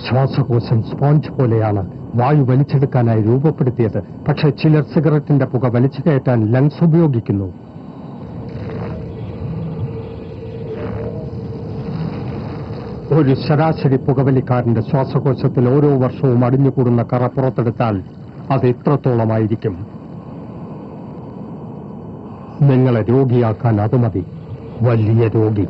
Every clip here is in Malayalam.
ശ്വാസകോശം സ്പോഞ്ച് പോലെയാണ് വായു വലിച്ചെടുക്കാനായി രൂപപ്പെടുത്തിയത്. പക്ഷേ ചിലർ സിഗരറ്റിന്റെ പുക വലിച്ചു കയറ്റാൻ ലങ്സ് ഉപയോഗിക്കുന്നു. ഒരു ശരാശരി പുകവലിക്കാരന്റെ ശ്വാസകോശത്തിൽ ഓരോ വർഷവും അടിഞ്ഞുകൂടുന്ന കറ പുറത്തെടുത്താൽ അത് എത്രത്തോളമായിരിക്കും? നിങ്ങളെ രോഗിയാക്കാൻ അത് മതി. വലിയ രോഗി.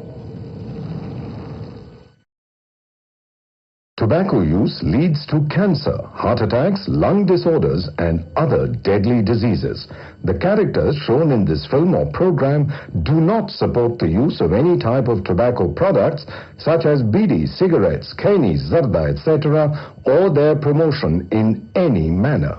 Tobacco use leads to cancer, heart attacks, lung disorders, and other deadly diseases. The characters shown in this film or program do not support the use of any type of tobacco products such as bidi, cigarettes, khaini, zarda, etc., or their promotion in any manner.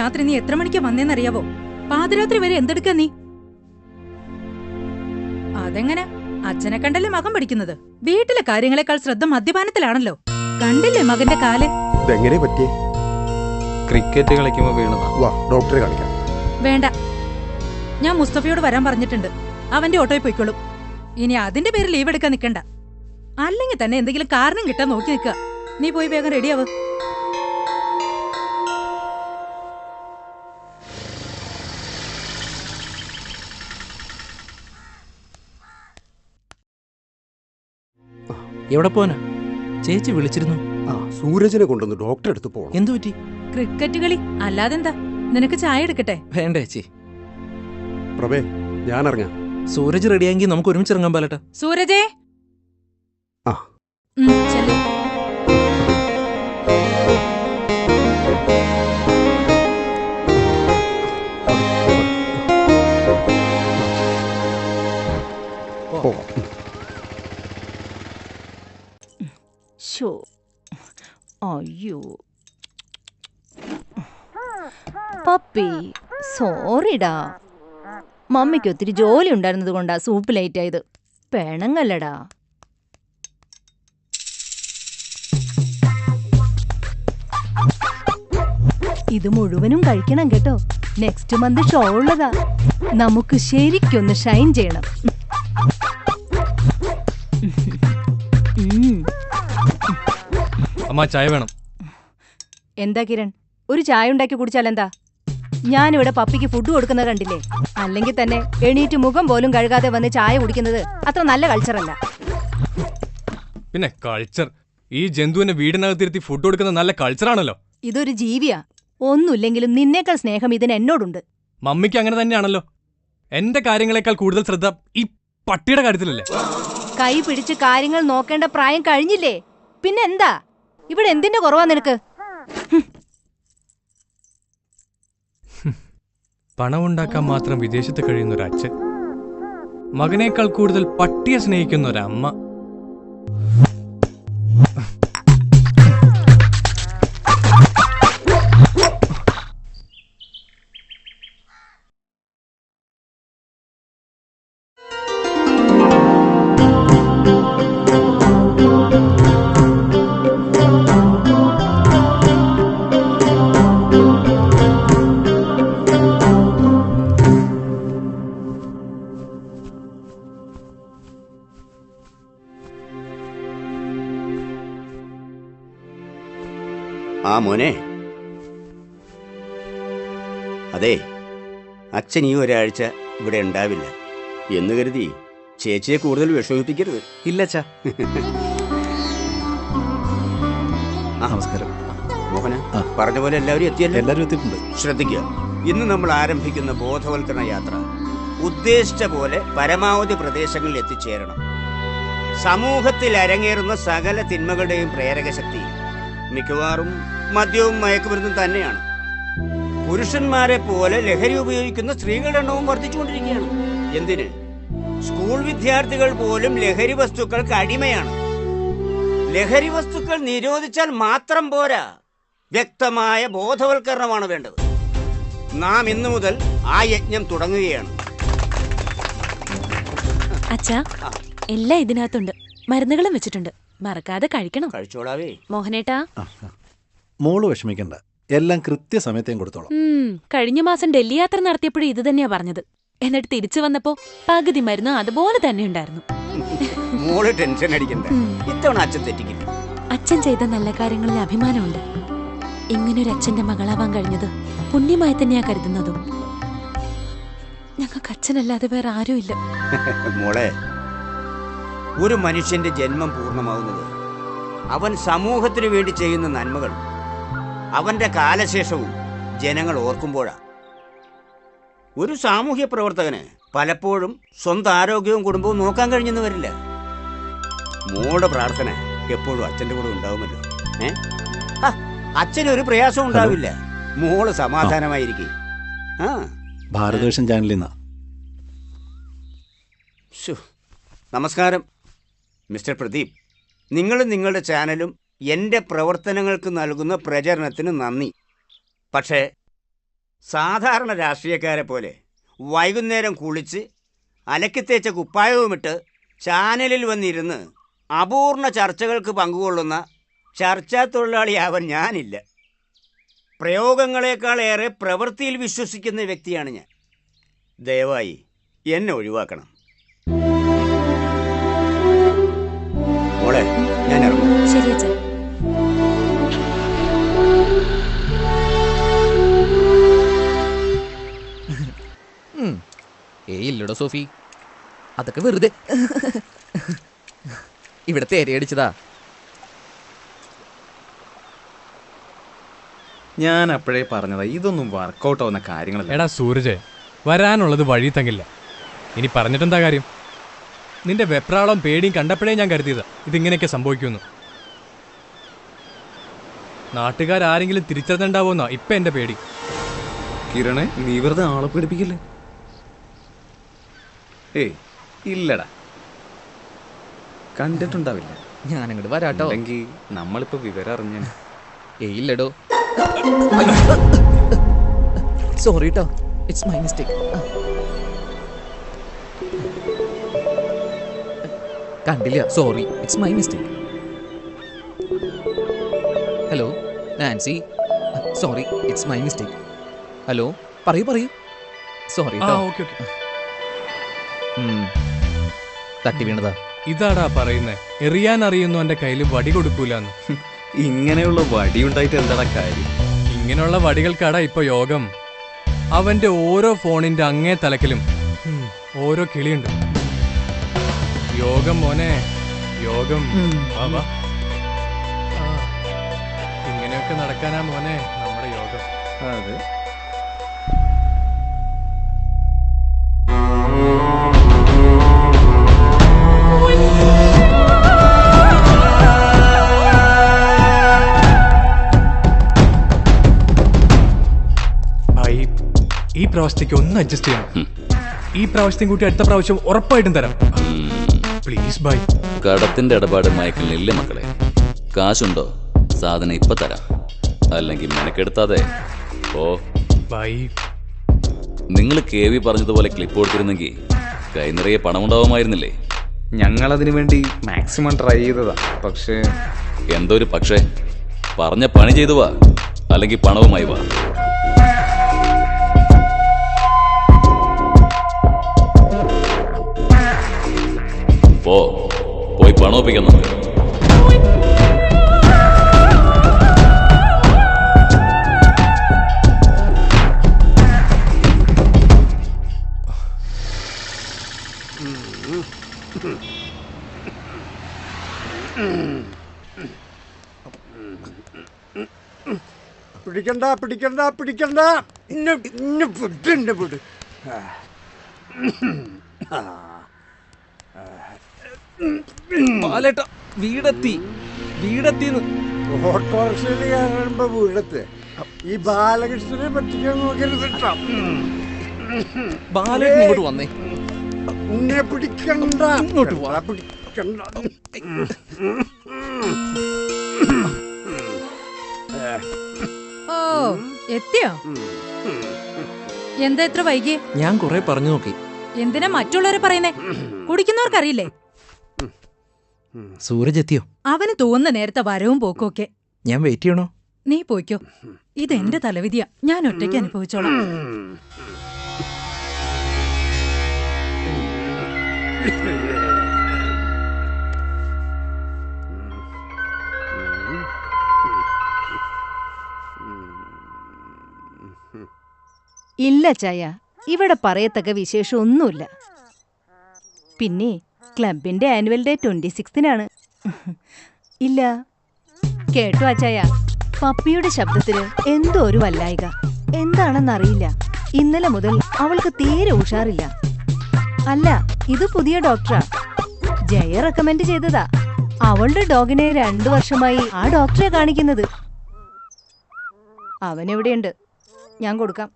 രാത്രി നീ എത്ര മണിക്കാ വന്നേന്നറിയാവോ? പാതിരാത്രി വരെ എന്തെടുക്കാ നീ? അതെങ്ങനെ? അച്ഛനെ കണ്ടല്ലേ മകൻ പഠിക്കുന്നത്? വീട്ടിലെ കാര്യങ്ങളെക്കാൾ ശ്രദ്ധ മദ്യപാനത്തിലാണല്ലോ. കണ്ടില്ലേ മകന്റെ കാല്? ഇതെങ്ങനെ പറ്റിയേ? ക്രിക്കറ്റ് കളിക്കുമ്പോ വീണതാ. വാ, ഡോക്ടറെ കാണിക്കാം. വേണ്ട, ഞാൻ മുസ്തഫയോട് വരാൻ പറഞ്ഞിട്ടുണ്ട്. അവന്റെ ഓട്ടോയിൽ പോയിക്കോളും. ഇനി അതിന്റെ പേര് ലീവ് എടുക്കാൻ നിൽക്കണ്ട. അല്ലെങ്കിൽ തന്നെ എന്തെങ്കിലും കാരണം കിട്ടാൻ നോക്കി നിൽക്കുക. നീ പോയി വേഗം റെഡിയാവ്. എവിടെ പോനാ? ചേച്ചി വിളിച്ചിരുന്നു. സൂരജിനെ കൊണ്ടൊന്ന് ഡോക്ടറെ അടുത്ത് പോകണം. എന്തു പറ്റി? ക്രിക്കറ്റ് കളി അല്ലാതെന്താ? നിനക്ക് ചായ എടുക്കട്ടെ? വേണ്ട ചേച്ചി. പ്രഭേ, ഞാൻ ഇറങ്ങാം. സൂരജ് റെഡിയായെങ്കിൽ നമുക്ക് ഒരുമിച്ച് ഇറങ്ങാൻ പാലട്ടാ. സൂരജേ. ആ. ചെല്ലു. അയ്യോ പപ്പി, സോറിടാ. മമ്മിക്ക് ഒത്തിരി ജോലി ഉണ്ടായിരുന്നത് കൊണ്ടാ സൂപ്പ് ലേറ്റ് ആയത്. പെണങ്ങല്ലടാ. ഇത് മുഴുവനും കഴിക്കണം കേട്ടോ. നെക്സ്റ്റ് മന്ത് ഷോ ഉള്ളതാ. നമുക്ക് ശരിക്കൊന്ന് ഷൈൻ ചെയ്യണം. അമ്മ ചായ വേണം. എന്താ കിരൺ, ഒരു ചായ ഉണ്ടാക്കി കുടിച്ചാലെന്താ? ഞാനിവിടെ പപ്പിക്ക് ഫുഡ് കൊടുക്കുന്നത് കണ്ടില്ലേ? അല്ലെങ്കിൽ തന്നെ എണീറ്റ് മുഖം പോലും കഴുകാതെ വന്ന് ചായ കുടിക്കുന്നത് അത്ര നല്ല കൾച്ചറല്ല. പിന്നെ കൾച്ചർ, ഈ ജന്തുവിനെ വീടിനകത്തിരുത്തി ഫുഡ് കൊടുക്കുന്നത് നല്ല കൾച്ചറാണല്ലോ. ഇതൊരു ജീവിയാ. ഒന്നുമില്ലെങ്കിലും നിന്നേക്കാൾ സ്നേഹം ഇതിന് എന്നോടുണ്ട്. മമ്മിക്ക് അങ്ങനെ തന്നെയാണല്ലോ. എന്റെ കാര്യങ്ങളെക്കാൾ കൂടുതൽ ശ്രദ്ധ ഈ പട്ടിയുടെ കാര്യത്തിലല്ലേ? കൈ പിടിച്ച് കാര്യങ്ങൾ നോക്കേണ്ട പ്രായം കഴിഞ്ഞില്ലേ? പിന്നെ എന്താ ഇവിടെ എന്തിന്റെ കുറവാ നിനക്ക്? പണമുണ്ടാക്കാൻ മാത്രം വിദേശത്ത് കഴിയുന്ന ഒരു അച്ഛൻ, മകനേക്കാൾ കൂടുതൽ പട്ടിയെ സ്നേഹിക്കുന്ന ഒരമ്മ. ആ മോനെ, അതെ, അച്ഛൻ ഈ ഒരാഴ്ച ഇവിടെ ഉണ്ടാവില്ല എന്ന് കരുതി ചേച്ചിയെ കൂടുതൽ വിഷമിപ്പിക്കരുത്. ഇല്ലച്ചാ. നമസ്കാരം മോഹന. പറഞ്ഞ പോലെ എല്ലാവരും എത്തിയല്ലോ? എല്ലാവരും എത്തിയിട്ടുണ്ട്. ശ്രദ്ധിക്കുക, ഇന്ന് നമ്മൾ ആരംഭിക്കുന്ന ബോധവൽക്കരണ യാത്ര ഉദ്ദേശിച്ച പോലെ പരമാവധി പ്രദേശങ്ങളിൽ എത്തിച്ചേരണം. സമൂഹത്തിൽ അരങ്ങേറുന്ന സകല തിന്മകളുടെയും പ്രേരക ശക്തി മിക്കവാറും മദ്യവും മയക്കുമരുന്നും തന്നെയാണ്. പുരുഷന്മാരെ പോലെ ലഹരി ഉപയോഗിക്കുന്ന സ്ത്രീകളുടെ എണ്ണവും വർദ്ധിച്ചുകൊണ്ടിരിക്കുകയാണ്. എന്തിന്? സ്കൂൾ വിദ്യാർത്ഥികൾ പോലും ലഹരി വസ്തുക്കൾക്ക് അടിമയാണ്. ലഹരി വസ്തുക്കൾ നിരോധിച്ചാൽ മാത്രം പോരാ, വ്യക്തമായ ബോധവൽക്കരണമാണ് വേണ്ടത്. നാം ഇന്നു മുതൽ ആ യജ്ഞം തുടങ്ങുകയാണ്. അച്ഛാ, എല്ലാം ഇതിനകത്തുണ്ട്. മരുന്നുകളും വെച്ചിട്ടുണ്ട്. മറക്കാതെ കഴിക്കണം. കഴിച്ചോളാവേ മോഹനേട്ടാ. മോള് വിഷമിക്കണ്ട, എല്ലാം കൃത്യസമയത്തേം കൊടുത്തോളാം. കഴിഞ്ഞ മാസം ഡൽഹി യാത്ര നടത്തിയപ്പോഴും ഇത് തന്നെയാ പറഞ്ഞത്. എന്നിട്ട് തിരിച്ചു വന്നപ്പോ പകുതി മരുന്ന് അതുപോലെ തന്നെ ഉണ്ടായിരുന്നു. മോള് ടെൻഷൻ അടിക്കണ്ട, ഇത്തവണ അച്ഛൻ തെറ്റിക്കില്ല. അച്ഛൻ ചെയ്ത നല്ല കാര്യങ്ങളിൽ അഭിമാനമുണ്ട്. ഇങ്ങനൊരു അച്ഛന്റെ മകളാവാൻ കഴിഞ്ഞത് പുണ്യമായി തന്നെയാ കരുതുന്നതും. ഞങ്ങൾക്ക് അച്ഛനല്ലാതെ വേറെ ആരുമില്ല. മോളെ, ഒരു മനുഷ്യന്റെ ജന്മം പൂർണ്ണമാവുന്നത് അവൻ സമൂഹത്തിനു വേണ്ടി ചെയ്യുന്ന നന്മകൾ അവന്റെ കാലശേഷവും ജനങ്ങൾ ഓർക്കുമ്പോഴാ. ഒരു സാമൂഹ്യ പ്രവർത്തകന് പലപ്പോഴും സ്വന്തം ആരോഗ്യവും കുടുംബവും നോക്കാൻ കഴിഞ്ഞെന്ന് വരില്ല. മോളുടെ പ്രാർത്ഥന എപ്പോഴും അച്ഛന്റെ കൂടെ ഉണ്ടാവുമല്ലോ. അച്ഛനൊരു പ്രയാസം ഉണ്ടാവില്ല. മോള് സമാധാനമായിരിക്കും. ഭാരതവേഷൻ ചാനലിൽ നിന്നാ. നമസ്കാരം മിസ്റ്റർ പ്രദീപ്. നിങ്ങളും നിങ്ങളുടെ ചാനലും എൻ്റെ പ്രവർത്തനങ്ങൾക്ക് നൽകുന്ന പ്രചരണത്തിന് നന്ദി. പക്ഷേ സാധാരണ രാഷ്ട്രീയക്കാരെ പോലെ വൈകുന്നേരം കുളിച്ച് അലക്കിത്തേച്ച കുപ്പായവുമിട്ട് ചാനലിൽ വന്നിരുന്ന് അപൂർണ ചർച്ചകൾക്ക് പങ്കുകൊള്ളുന്ന ചർച്ചാ തൊഴിലാളിയാവാൻ ഞാനില്ല. പ്രയോഗങ്ങളെക്കാളേറെ പ്രവൃത്തിയിൽ വിശ്വസിക്കുന്ന വ്യക്തിയാണ് ഞാൻ. ദയവായി എന്നെ ഒഴിവാക്കണം. മോളെ, ഞാൻ ഇറങ്ങും. ശരി അച്ഛൻ. ഇല്ലടോ സോഫി, അതൊക്കെ വെറുതെ ഇവിടെ തേരയടിച്ചതാ. ഞാൻ അപ്പോഴേ പറഞ്ഞതാ ഇതൊന്നും വർക്കൗട്ട് ആവുന്ന കാര്യങ്ങളല്ല. എടാ സൂരജ്, വരാനുള്ളത് വഴി തങ്ങില്ല. ഇനി പറഞ്ഞിട്ടെന്താ കാര്യം? നിന്റെ വെപ്രാളം പേടിയും കണ്ടപ്പോഴേ ഞാൻ കരുതിയതാ ഇതിങ്ങനെയൊക്കെ സംഭവിക്കുമെന്ന്. നാട്ടുകാരെങ്കിലും തിരിച്ചറിഞ്ഞിട്ടുണ്ടാവുമെന്നാ ഇപ്പൊ എന്റെ പേടി. കിരണേ, നീ വെറുതെ ആളെ പേടിപ്പിക്കില്ലേ? ഏയ് ഇല്ലടാ, കണ്ടിട്ടുണ്ടാവില്ല. ഞാനങ്ങോട്ട് വരാട്ടോ. അല്ലെങ്കിൽ നമ്മളിപ്പോ വിവരം അറിഞ്ഞ. ഇല്ലടോ, സോറി ട്ടോ, ഇറ്റ്സ് മൈ മിസ്റ്റേക്ക്. കണ്ടില്ല, sorry, it's my mistake. Hello Nancy, sorry, it's my mistake. Hello, പറയൂ. സോറി ട്ടോ. തട്ടി വീണതാ. ഇതാടാ പറയുന്നേ, എറിയാൻ അറിയുന്നു എന്റെ കയ്യിൽ വടി കൊടുക്കൂലെന്ന്. ഇങ്ങനെയുള്ള വടി ഉണ്ടായിട്ട് എന്താ കാര്യം? ഇങ്ങനെയുള്ള വടികൾക്കാടാ ഇപ്പൊ യോഗം. അവന്റെ ഓരോ ഫോണിന്റെ അങ്ങേ തലക്കിലും ഓരോ കിളിയുണ്ട്. യോഗം മോനെ, യോഗം. ഇങ്ങനെയൊക്കെ നടക്കാനാ മോനെ നമ്മുടെ യോഗം. അതെ. ഈ പ്രാവശ്യത്തേക്ക് ഒന്ന് അഡ്ജസ്റ്റ് ചെയ്യണം. ഈ പ്രാവശ്യത്തെയും കൂട്ടി അടുത്ത പ്രാവശ്യം ഉറപ്പായിട്ടും തരാം. Please by. കടത്തിന്റെ ഇടപാട് മയക്കലില്ല മക്കളെ. കാശുണ്ടോ? സാധനം ഇപ്പൊ തരാം, അല്ലെങ്കിൽ മെനക്കെടുത്താതെ ഓ ബൈ. നിങ്ങൾ KV പറഞ്ഞതുപോലെ ക്ലിപ്പ് കൊടുത്തിരുന്നെങ്കിൽ കൈ നിറയെ പണമുണ്ടാവുമായിരുന്നില്ലേ? ഞങ്ങളതിനു വേണ്ടി മാക്സിമം ട്രൈ ചെയ്തതാ. പക്ഷേ എന്തോ ഒരു പക്ഷേ. പറഞ്ഞ പണി ചെയ്തു വാ, അല്ലെങ്കിൽ പണവുമായി വാ. പോയി പണമൊപ്പിക്കുന്നു. പിടിക്കണ്ട. ഇന്നെ വിട്. വീടെത്തിന്ന് ഓട്ടോറിക്ഷയിൽ കയറുമ്പോ വീടത്ത് ഈ ബാലകൃഷ്ണനെ പറ്റിക്കാൻ നോക്കരുത്. ബാലകൃഷ്ണൻ ഇങ്ങോട്ട് വന്നേ. ഇന്നെ പിടിക്കണ്ട. ഇങ്ങോട്ട് വാ. പിടിക്കണ്ട. ഓ, എത്തിയോ? എന്താ എത്ര വൈകി? ഞാൻ കുറെ പറഞ്ഞു നോക്കി. എന്തിനാ മറ്റുള്ളവരെ പറയുന്നേ? കുടിക്കുന്നവർക്കറിയില്ലേ? സൂരജ് എത്തിയോ? അവന് തോന്നുന്ന നേരത്തെ വരവും പോക്കും ഒക്കെ. ഞാൻ വെയിറ്റ് ചെയ്യണോ? നീ പോയിക്കോ. ഇതെന്റെ തലവിധിയാ, ഞാൻ ഒറ്റയ്ക്ക് അനുഭവിച്ചോളാം. ഇല്ല ചായ, ഇവിടെ പറയത്തക്ക വിശേഷം ഒന്നുമില്ല. പിന്നെ ക്ലബിന്റെ ആനുവൽ ഡേ 26-നാണ്. ഇല്ല, കേട്ടോ അച്ചായ, പപ്പിയുടെ ശബ്ദത്തിന് എന്തോ ഒരു വല്ലായിക. എന്താണെന്നറിയില്ല. ഇന്നലെ മുതൽ അവൾക്ക് തീരെ ഉഷാറില്ല. അല്ല, ഇത് പുതിയ ഡോക്ടറാ. ജയ റെക്കമെൻഡ് ചെയ്തതാ. അവളുടെ ഡോഗിനെ 2 വർഷമായി ആ ഡോക്ടറെ കാണിക്കുന്നത്. അവനെവിടെയുണ്ട്, ഞാൻ കൊടുക്കാം.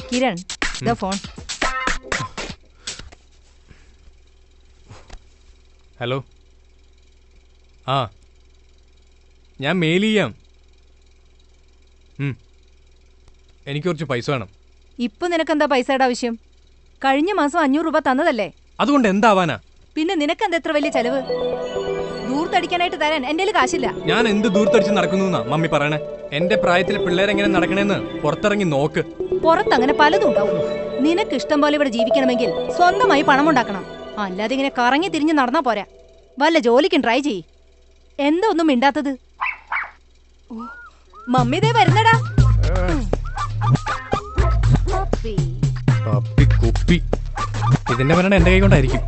Kiran, the phone. ഹലോ. ആ, ഞാൻ മെയിൽ ചെയ്യാം. എനിക്ക് കുറച്ച് പൈസ വേണം. ഇപ്പൊ നിനക്കെന്താ പൈസയുടെ ആവശ്യം? കഴിഞ്ഞ മാസം 500 രൂപ തന്നതല്ലേ? അതുകൊണ്ട് എന്താവാനാ? പിന്നെ നിനക്കെന്താ എത്ര വലിയ ചെലവ്? ദൂർത്തടിക്കാനായിട്ട് തരാൻ എന്റെ കാശില്ല. ഞാൻ എന്ത് ദൂർത്തടിച്ച് നടക്കുന്നു മമ്മി പറയണേ? എന്റെ പ്രായത്തിലെ പിള്ളേരെങ്ങനെ നടക്കണേന്ന് പുറത്തിറങ്ങി നോക്ക്. പുറത്തങ്ങനെ പലതും ഉണ്ടാവും. നിനക്ക് ഇഷ്ടം പോലെ ഇവിടെ ജീവിക്കണമെങ്കിൽ സ്വന്തമായി പണമുണ്ടാക്കണം. അല്ലാതെ ഇങ്ങനെ കറങ്ങി തിരിഞ്ഞ് നടന്നാ പോരാ. വല്ല ജോലിക്കും ട്രൈ ചെയ്യ്. എന്താ ഒന്നും മിണ്ടാത്തത്? മമ്മി ദേ വരുന്നടാ. കുപ്പി ഇതിന്റെ ഭരണം എന്റെ കൈ കൊണ്ടായിരിക്കും.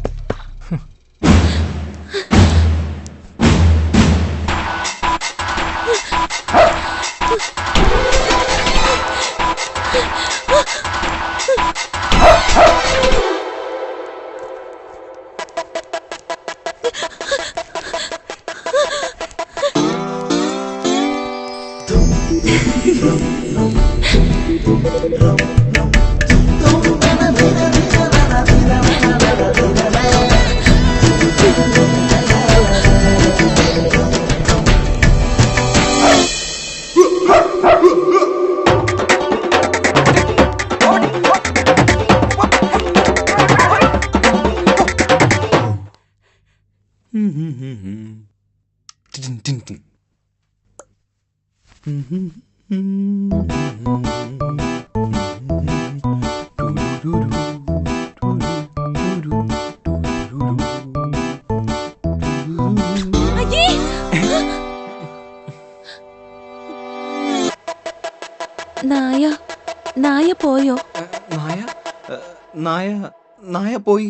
നായ പോയോ? നായ പോയി.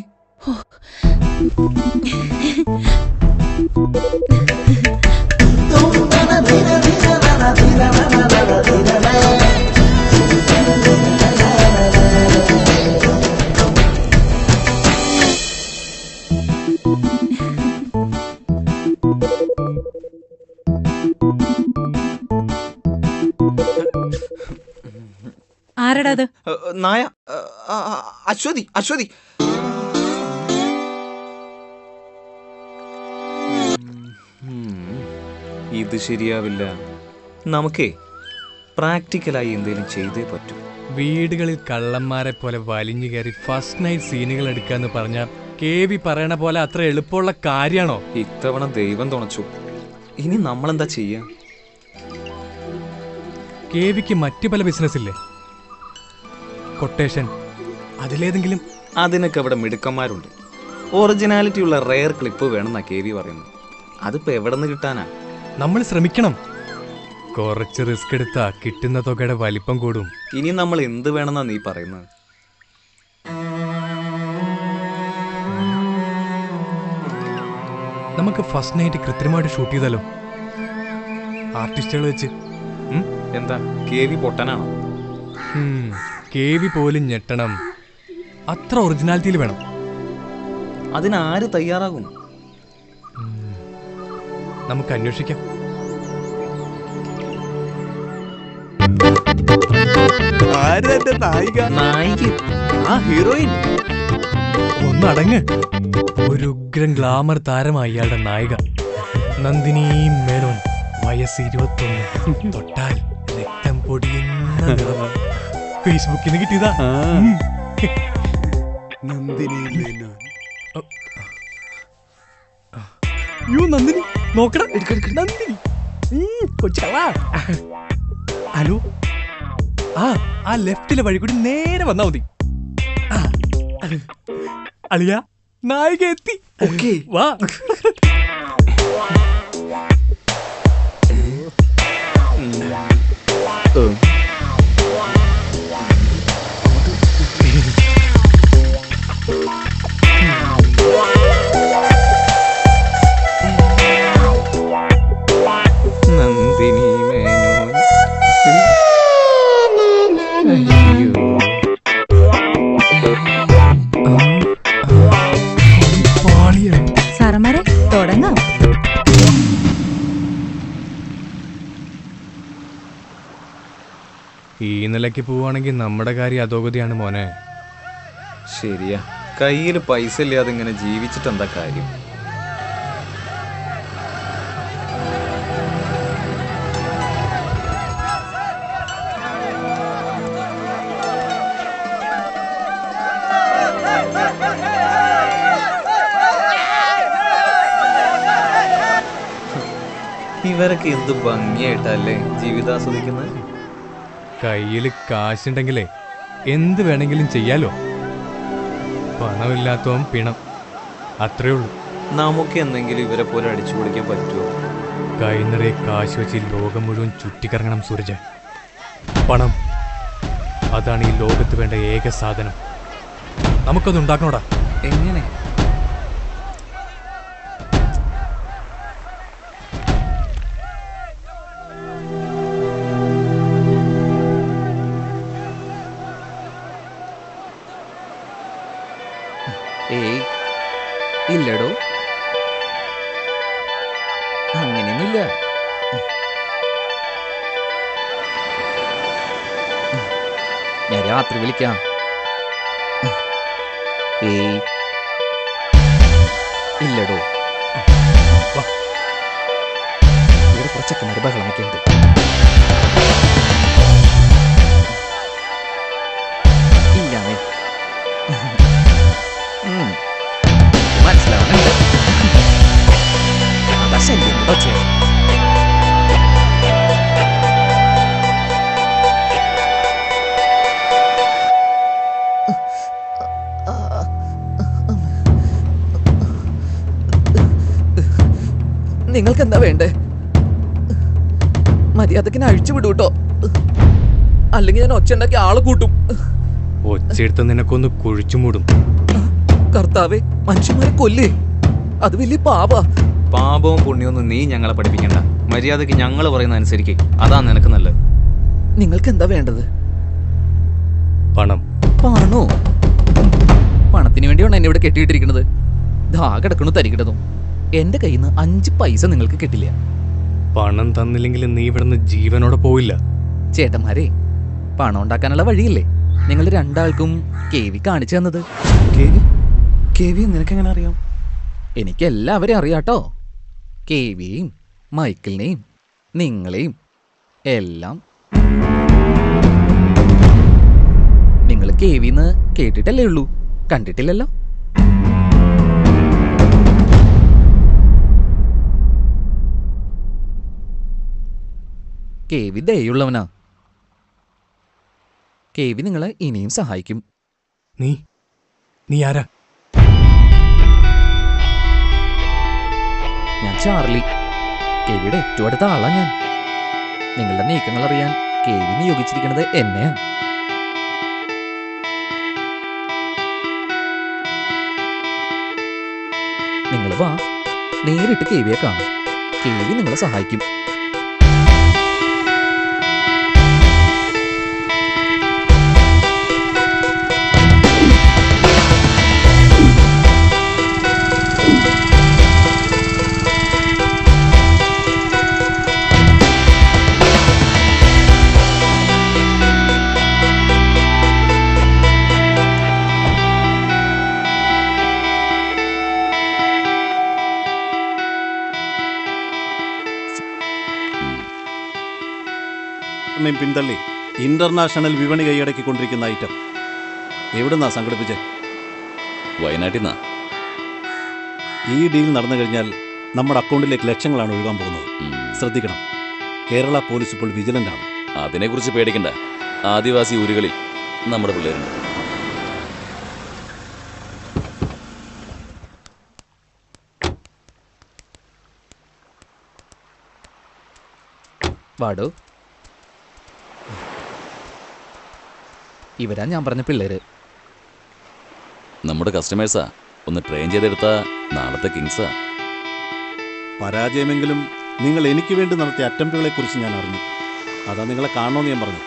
ആരടാ അത്? നായ. അശ്വതി. ഇത് ശരിയാവില്ല. നമുക്കേ പ്രാക്ടിക്കലായി എന്തെങ്കിലും ചെയ്തേ പറ്റൂ. വീടുകളിൽ കള്ളന്മാരെ പോലെ വലിഞ്ഞു കയറി ഫസ്റ്റ് നൈറ്റ് സീനുകൾ എടുക്കാന്ന് പറഞ്ഞാൽ കേവി പറയണ പോലെ അത്ര എളുപ്പമുള്ള കാര്യാണോ? ഇത്തവണ ദൈവം തുണച്ചു. ഇനി നമ്മളെന്താ ചെയ്യാ? കേവിക്ക് മറ്റു പല ബിസിനസ് ഇല്ലേ? കൊട്ടേഷൻ, അതിലേതെങ്കിലും? അതിനൊക്കെ അവിടെ മിടുക്കന്മാരുണ്ട്. ഒറിജിനാലിറ്റി ഉള്ള റെയർ ക്ലിപ്പ് വേണമെന്നാ കേവി പറയുന്നത്. അതിപ്പോ എവിടെ നിന്ന് കിട്ടാനാ? നമ്മൾ ശ്രമിക്കണം. കുറച്ച് റിസ്ക് എടുത്താ കിട്ടുന്ന തുകയുടെ വലിപ്പം കൂടും. ഇനി നമ്മൾ എന്ത് വേണമെന്നാ നീ പറയുന്നത്? നമുക്ക് ഫസ്റ്റ് നൈറ്റ് കൃത്രിമമായിട്ട് ഷൂട്ട് ചെയ്താലോ? ആർട്ടിസ്റ്റുകൾ വെച്ച്. എന്താ കേവി പൊട്ടനാണോ? കേവി പോലും ഞെട്ടണം. അത്ര ഒറിജിനാലിറ്റിയിൽ വേണം. അതിനാര് തയ്യാറാകും? നമുക്ക് അന്വേഷിക്കാം. ഒന്നടങ്ങ്. ഒരു ഉഗ്രൻ ഗ്ലാമർ താരമായി ഇയാളുടെ നായിക നന്ദിനി മേനോൻ. വയസ്സ് 21. തൊട്ടാൽ രക്തം പൊടിയുന്ന ഫേസ്ബുക്കിൽ നിന്ന് കിട്ടിയതാ. നന്ദിനി മേനോൻ. നന്ദിനി നോക്കണം. നന്ദിനി കൊച്ചവാ. ഹലോ. ആ ലെഫ്റ്റിലെ വഴി കൂടി നേരെ വന്നാ മതി. അളിയ നായിക എത്തി. ഓക്കേ വാ. നന്ദിനി മേനോൻ. സാറന്മാരെ തുടങ്ങാം. ഈ നിലയ്ക്ക് പോവാണെങ്കിൽ നമ്മുടെ കാര്യം അധോഗതിയാണ് മോനെ. ശരിയാ, കയ്യിൽ പൈസ ഇല്ലാതെ ഇങ്ങനെ ജീവിച്ചിട്ട് എന്താ കാര്യം? ഇവരൊക്കെ എന്ത് ഭംഗിയായിട്ടല്ലേ ജീവിതാസ്വദിക്കുന്നത്. കയ്യിൽ കാശുണ്ടെങ്കിലേ എന്ത് വേണമെങ്കിലും ചെയ്യാലോ. പണമില്ലാത്തവൻ പിണം, അത്രേ ഉള്ളൂ. നമുക്ക് എന്തെങ്കിലും ഇവരെ പോലെ അടിച്ചു പൊളിക്കാൻ പറ്റുമോ? കൈ നിറയെ കാശ് വെച്ച് ലോകം മുഴുവൻ ചുറ്റിക്കറങ്ങണം സൂരജ്. പണം അതാണ് ഈ ലോകത്ത് വേണ്ട ഏക സാധനം. നമുക്കത് ഉണ്ടാക്കണോടാ. എങ്ങനെ? ഏയ് ഇല്ലടോ, അങ്ങനെയൊന്നുമില്ല. ഞാൻ രാത്രി വിളിക്കാം. ഏയ് ഇല്ലടോ. ഇവിടെ കുറച്ചൊക്കെ ബഹളം വയ്ക്കുന്നുണ്ട്. ഇല്ലാന്നേ മനസ്സിലാവുന്നുണ്ട്. അതാ ശല്യം. ഓക്കെ, നിങ്ങൾക്ക് എന്താ വേണ്ടേ? മര്യാദക്കിനെ അഴിച്ചു വിടൂട്ടോ, അല്ലെങ്കിൽ ഞാൻ ഒച്ച ഉണ്ടാക്കി ആളെ കൂട്ടും. ഒച്ചയെടുത്ത് നിനക്കൊന്ന് കുഴിച്ചു മൂടും. കർത്താവേ, മനുഷ്യന്മാരെ കൊല്ലേ, അത് വലിയ പാപാ. പാപവും പുണ്യമൊന്നും നീ ഞങ്ങളെ പഠിപ്പിക്കണ്ട. മര്യാദക്ക് ഞങ്ങൾ പറയുന്ന അനുസരിക്ക്. അതാ നിനക്ക് നല്ലത്. നിങ്ങൾക്ക് എന്താ വേണ്ടത്? പണം. പണോ? പണത്തിന് വേണ്ടിയാണ് എന്നെ ഇവിടെ കെട്ടിയിട്ടിരിക്കുന്നത്. ദാ കിടക്കണു തരികിടതും. എന്റെ കയ്യിൽ നിന്ന് 5 പൈസ നിങ്ങൾക്ക് കിട്ടില്ല. പണം തന്നില്ലെങ്കിൽ നീ ഇവിടുന്ന് ജീവനോടെ പോയില്ല. ചേട്ടന്മാരെ, പണം ഉണ്ടാക്കാനുള്ള വഴിയില്ലേ നിങ്ങൾ രണ്ടാൾക്കും കേവി കാണിച്ചു തന്നത്? കേവി നിനക്കെങ്ങനെ അറിയാം? എനിക്ക് എല്ലാവരെയും അറിയാട്ടോ. കേവിയെയും മൈക്കിളിനെയും നിങ്ങളെയും എല്ലാം. നിങ്ങൾ കേവിന്ന് കേട്ടിട്ടല്ലേ ഉള്ളൂ, കണ്ടിട്ടില്ലല്ലോ. കേവി ദയുള്ളവനാ. കേവി നിങ്ങളെ ഇനിയും സഹായിക്കും. നീ ആരാ? ഞാൻ ചാർലി, കേവിയുടെ ഏറ്റവും അടുത്ത ആളാ ഞാൻ. നിങ്ങളുടെ നീക്കങ്ങൾ അറിയാൻ കേവി നിയോഗിച്ചിരിക്കുന്നത് എന്നെയാ. നിങ്ങൾ വാ, നേരിട്ട് കേവിയെ കാണും. കേവി നിങ്ങളെ സഹായിക്കും. പിന്തള്ളി ഇന്റർനാഷണൽ വിപണി കൈയടക്കിക്കൊണ്ടിരിക്കുന്ന ഐറ്റം എവിടുന്നാ സംഘടിപ്പിച്ചേ? വയനാട്ടിൽ നിന്നാ. ഈ ഡീൽ നടന്നു കഴിഞ്ഞാൽ നമ്മുടെ അക്കൗണ്ടിലേക്ക് ലക്ഷങ്ങളാണ് ഒഴുകാൻ പോകുന്നത്. ശ്രദ്ധിക്കണം, കേരള പോലീസ് ഇപ്പോൾ വിജിലന്റ് ആണ്. അതിനെക്കുറിച്ച് പേടിക്കണ്ട. ആദിവാസി ഊരുകളിൽ നമ്മുടെ പിള്ളേരുണ്ട്. വാടോ, ഇവരാ ഞാൻ പറഞ്ഞ പിള്ളേര്. നമ്മുടെ കസ്റ്റമേഴ്സാ. ഒന്ന് ട്രെയിൻ ചെയ്തെടുത്താ നാളത്തെ കിങ്സാ. പരാജയമെങ്കിലും നിങ്ങൾ എനിക്ക് വേണ്ടി നടത്തിയ അറ്റംപ്റ്റുകളെ കുറിച്ച് ഞാൻ അറിഞ്ഞു. അതാ നിങ്ങളെ കാണണമെന്ന് ഞാൻ പറഞ്ഞു.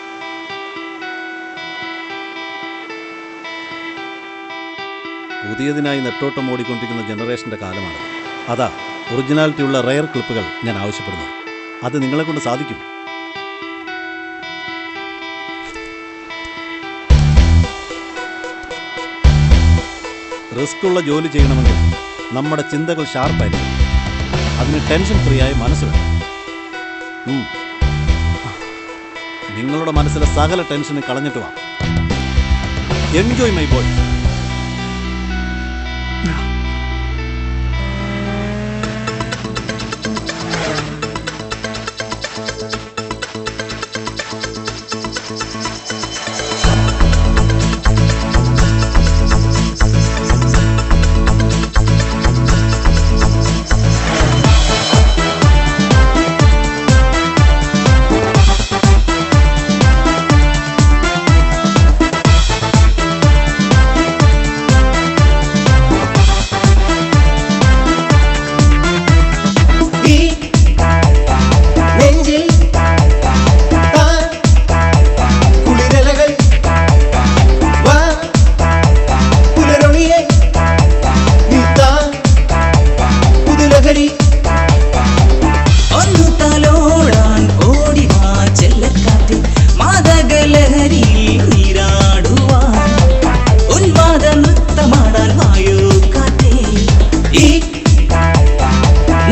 പുതിയതിനായി നെട്ടോട്ടം ഓടിക്കൊണ്ടിരിക്കുന്ന ജനറേഷന്റെ കാലമാണ്. അതാ ഒറിജിനാലിറ്റിയുള്ള റെയർ ക്ലിപ്പുകൾ ഞാൻ ആവശ്യപ്പെടുന്നു. അത് നിങ്ങളെ കൊണ്ട് സാധിക്കും. റിസ്ക് ഉള്ള ജോലി ചെയ്യണമെങ്കിൽ നമ്മുടെ ചിന്തകൾ ഷാർപ്പായിരിക്കും. അതിന് ടെൻഷൻ ഫ്രീ ആയ മനസ്സ് വേണം. നിങ്ങളുടെ മനസ്സിലെ സകല ടെൻഷനും കളഞ്ഞിട്ട് വാ. Enjoy my boy.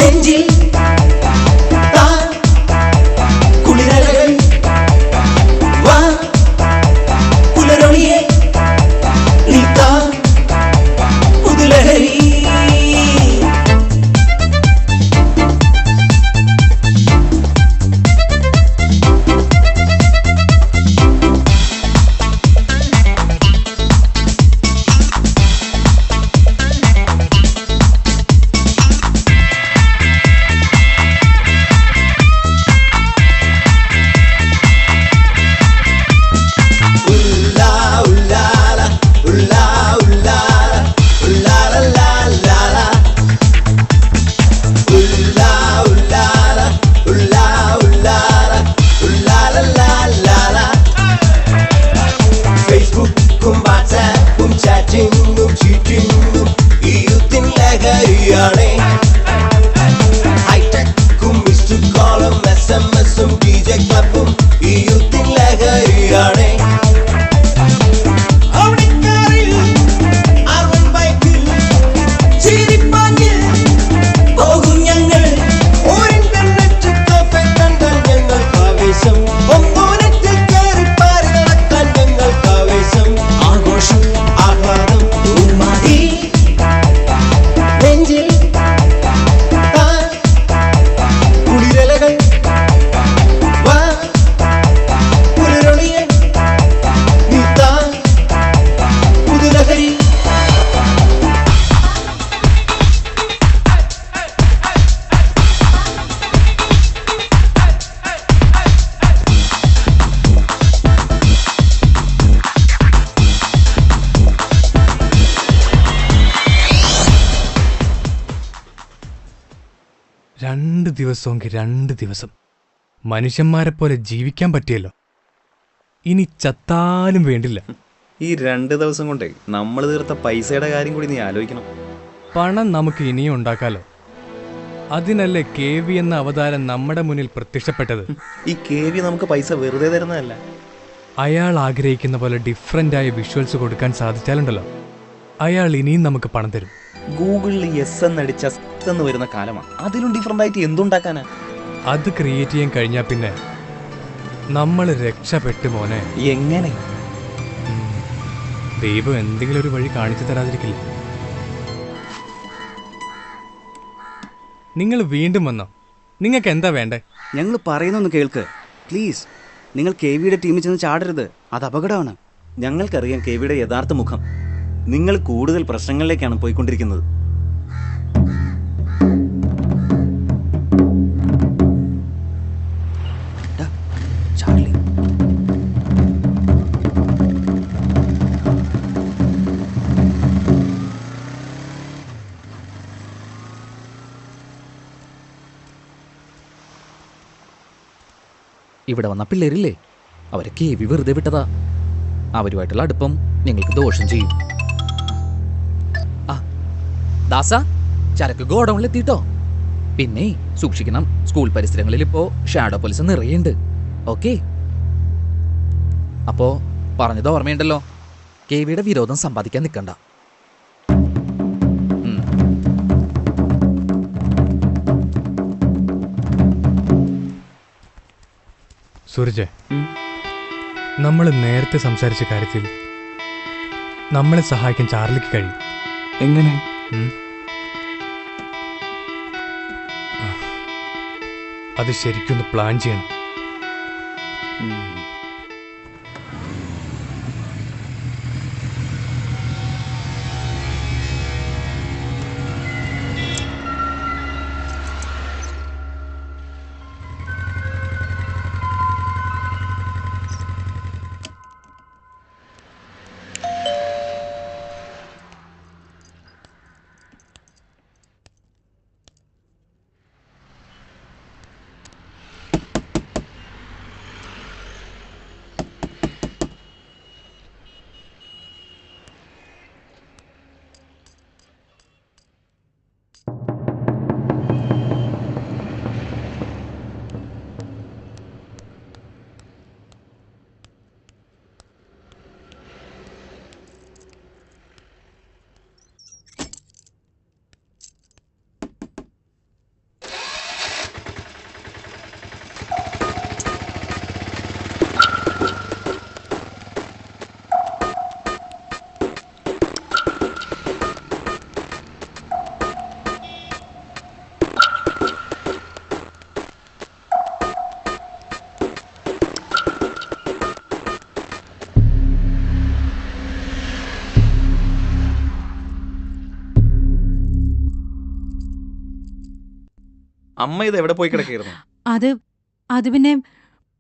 നെഞ്ചിൽ താ കുളിരലകൾ വാ പുലരൊളിയെ നീ താ പുതുലഹരി ദിവസമെങ്കിൽ 2 ദിവസം മനുഷ്യന്മാരെ പോലെ ജീവിക്കാൻ പറ്റിയല്ലോ. ഇനി ചത്താലും വേണ്ടില്ല. ഈ 2 ദിവസം കൊണ്ടേ നമ്മൾ തീർത്ത പൈസയുടെ കാര്യം കൂടി നീ ആലോചിക്കണം. പണം നമുക്ക് ഇനിയും ഉണ്ടാക്കാലോ. അതിനല്ലേ KV എന്ന അവതാരം നമ്മുടെ മുന്നിൽ പ്രത്യക്ഷപ്പെട്ടത്. ഈ KV നമുക്ക് പൈസ വെറുതെ തരുന്നതല്ല. അയാൾ ആഗ്രഹിക്കുന്ന പോലെ ഡിഫറൻ്റ് ആയ വിഷ്വൽസ് കൊടുക്കാൻ സാധിച്ചാലുണ്ടല്ലോ, അയാൾ ഇനിയും നമുക്ക് പണം തരും. ഗൂഗിളിൽ യെസ് എന്നടിച്ച എന്ന് വരുന്ന കാലമാണ്. അതിലും ഡിഫറൻ്റ് ആയിട്ട് എന്തുണ്ടാക്കാനാ? അത് ക്രിയേറ്റ് ചെയ്യാൻ കഴിഞ്ഞാൽ പിന്നെ നമ്മൾ രക്ഷപ്പെട്ടു മോനെ. എങ്ങനെ? ദൈവം എന്തെങ്കിലും ഒരു വഴി കാണിച്ചു തരാതിരിക്കില്ല. നിങ്ങൾ വീണ്ടും വന്നോ? നിങ്ങൾക്ക് എന്താ വേണ്ടേ? ഞങ്ങൾ പറയുന്നൊന്ന് കേൾക്ക് പ്ലീസ്. നിങ്ങൾ KVയുടെ ടീമിൽ ചെന്ന് ചാടരുത്, അത് അപകടമാണ്. ഞങ്ങൾക്കറിയാം KVയുടെ യഥാർത്ഥ മുഖം. നിങ്ങൾ കൂടുതൽ പ്രശ്നങ്ങളിലേക്കാണ് പോയിക്കൊണ്ടിരിക്കുന്നത്. ചാർലി, ഇവിടെ വന്ന പിള്ളേരില്ലേ, അവരെ KV വെറുതെ വിട്ടതാ. അവരുമായിട്ടുള്ള അടുപ്പം ഞങ്ങൾക്ക് ദോഷം ചെയ്യും. ആ ദാസ, ചരക്ക് ഗോഡൗണിലെത്തിട്ടോ. പിന്നെ സൂക്ഷിക്കണം, സ്കൂൾ പരിസരങ്ങളിൽ ഇപ്പോ ഷാഡോ പോലീസ് നിറയുണ്ട്. ഓക്കെ, അപ്പോ പറഞ്ഞത് ഓർമ്മയുണ്ടല്ലോ, KVയുടെ വിരോധം സമ്പാദിക്കാൻ നിൽക്കണ്ട. സൂരജ്, നമ്മൾ നേരത്തെ സംസാരിച്ച കാര്യത്തിൽ നമ്മളെ സഹായിക്കാൻ ചാർലിക്ക് കഴിയും. എങ്ങനെ? അത് ശരിക്കൊന്ന് പ്ലാൻ ചെയ്യണം. അമ്മ ഇത് എവിടെ പോയി കിടക്കായിരുന്നു? അത് പിന്നെ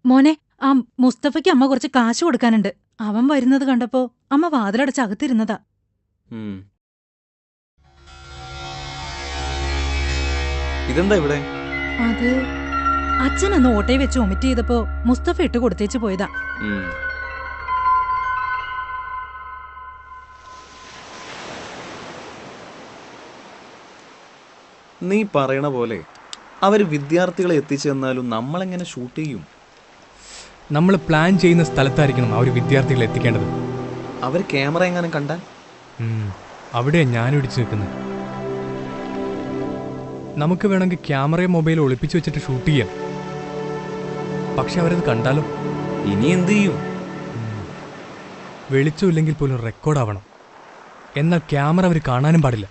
മോനെ, ആ മുസ്തഫയ്ക്ക് അമ്മ കുറച്ച് കാശ് കൊടുക്കാനുണ്ട്. അവൻ വരുന്നത് കണ്ടപ്പോ അമ്മ വാതിലടച്ച് അകത്തിരുന്നതാ. ഇതെന്താ ഇവിടെ? അത് അച്ഛൻ അന്ന് ഓട്ടയെ വെച്ച് ഒമിറ്റ് ചെയ്തപ്പോ മുസ്തഫ ഇട്ട് കൊടുത്തേച്ച് പോയതാ. നീ പറയണ പോലെ അവര് വിദ്യാർത്ഥികളെ എത്തിച്ചു തന്നാലും നമ്മളെങ്ങനെ ഷൂട്ട് ചെയ്യും? നമ്മൾ പ്ലാൻ ചെയ്യുന്ന സ്ഥലത്തായിരിക്കണം അവർ വിദ്യാർത്ഥികളെ എത്തിക്കേണ്ടത്. അവർ ക്യാമറ എങ്ങനെ കണ്ടാൽ? അവിടെയാ ഞാൻ ഇടിച്ചു നിൽക്കുന്നത്. നമുക്ക് വേണമെങ്കിൽ ക്യാമറയും മൊബൈലും ഒളിപ്പിച്ചു വെച്ചിട്ട് ഷൂട്ട് ചെയ്യാം. പക്ഷെ അവരത് കണ്ടാലോ? ഇനി എന്ത് ചെയ്യും? വെളിച്ചമില്ലെങ്കിൽ പോലും റെക്കോർഡാവണം. എന്നാൽ ക്യാമറ അവർ കാണാനും പാടില്ല.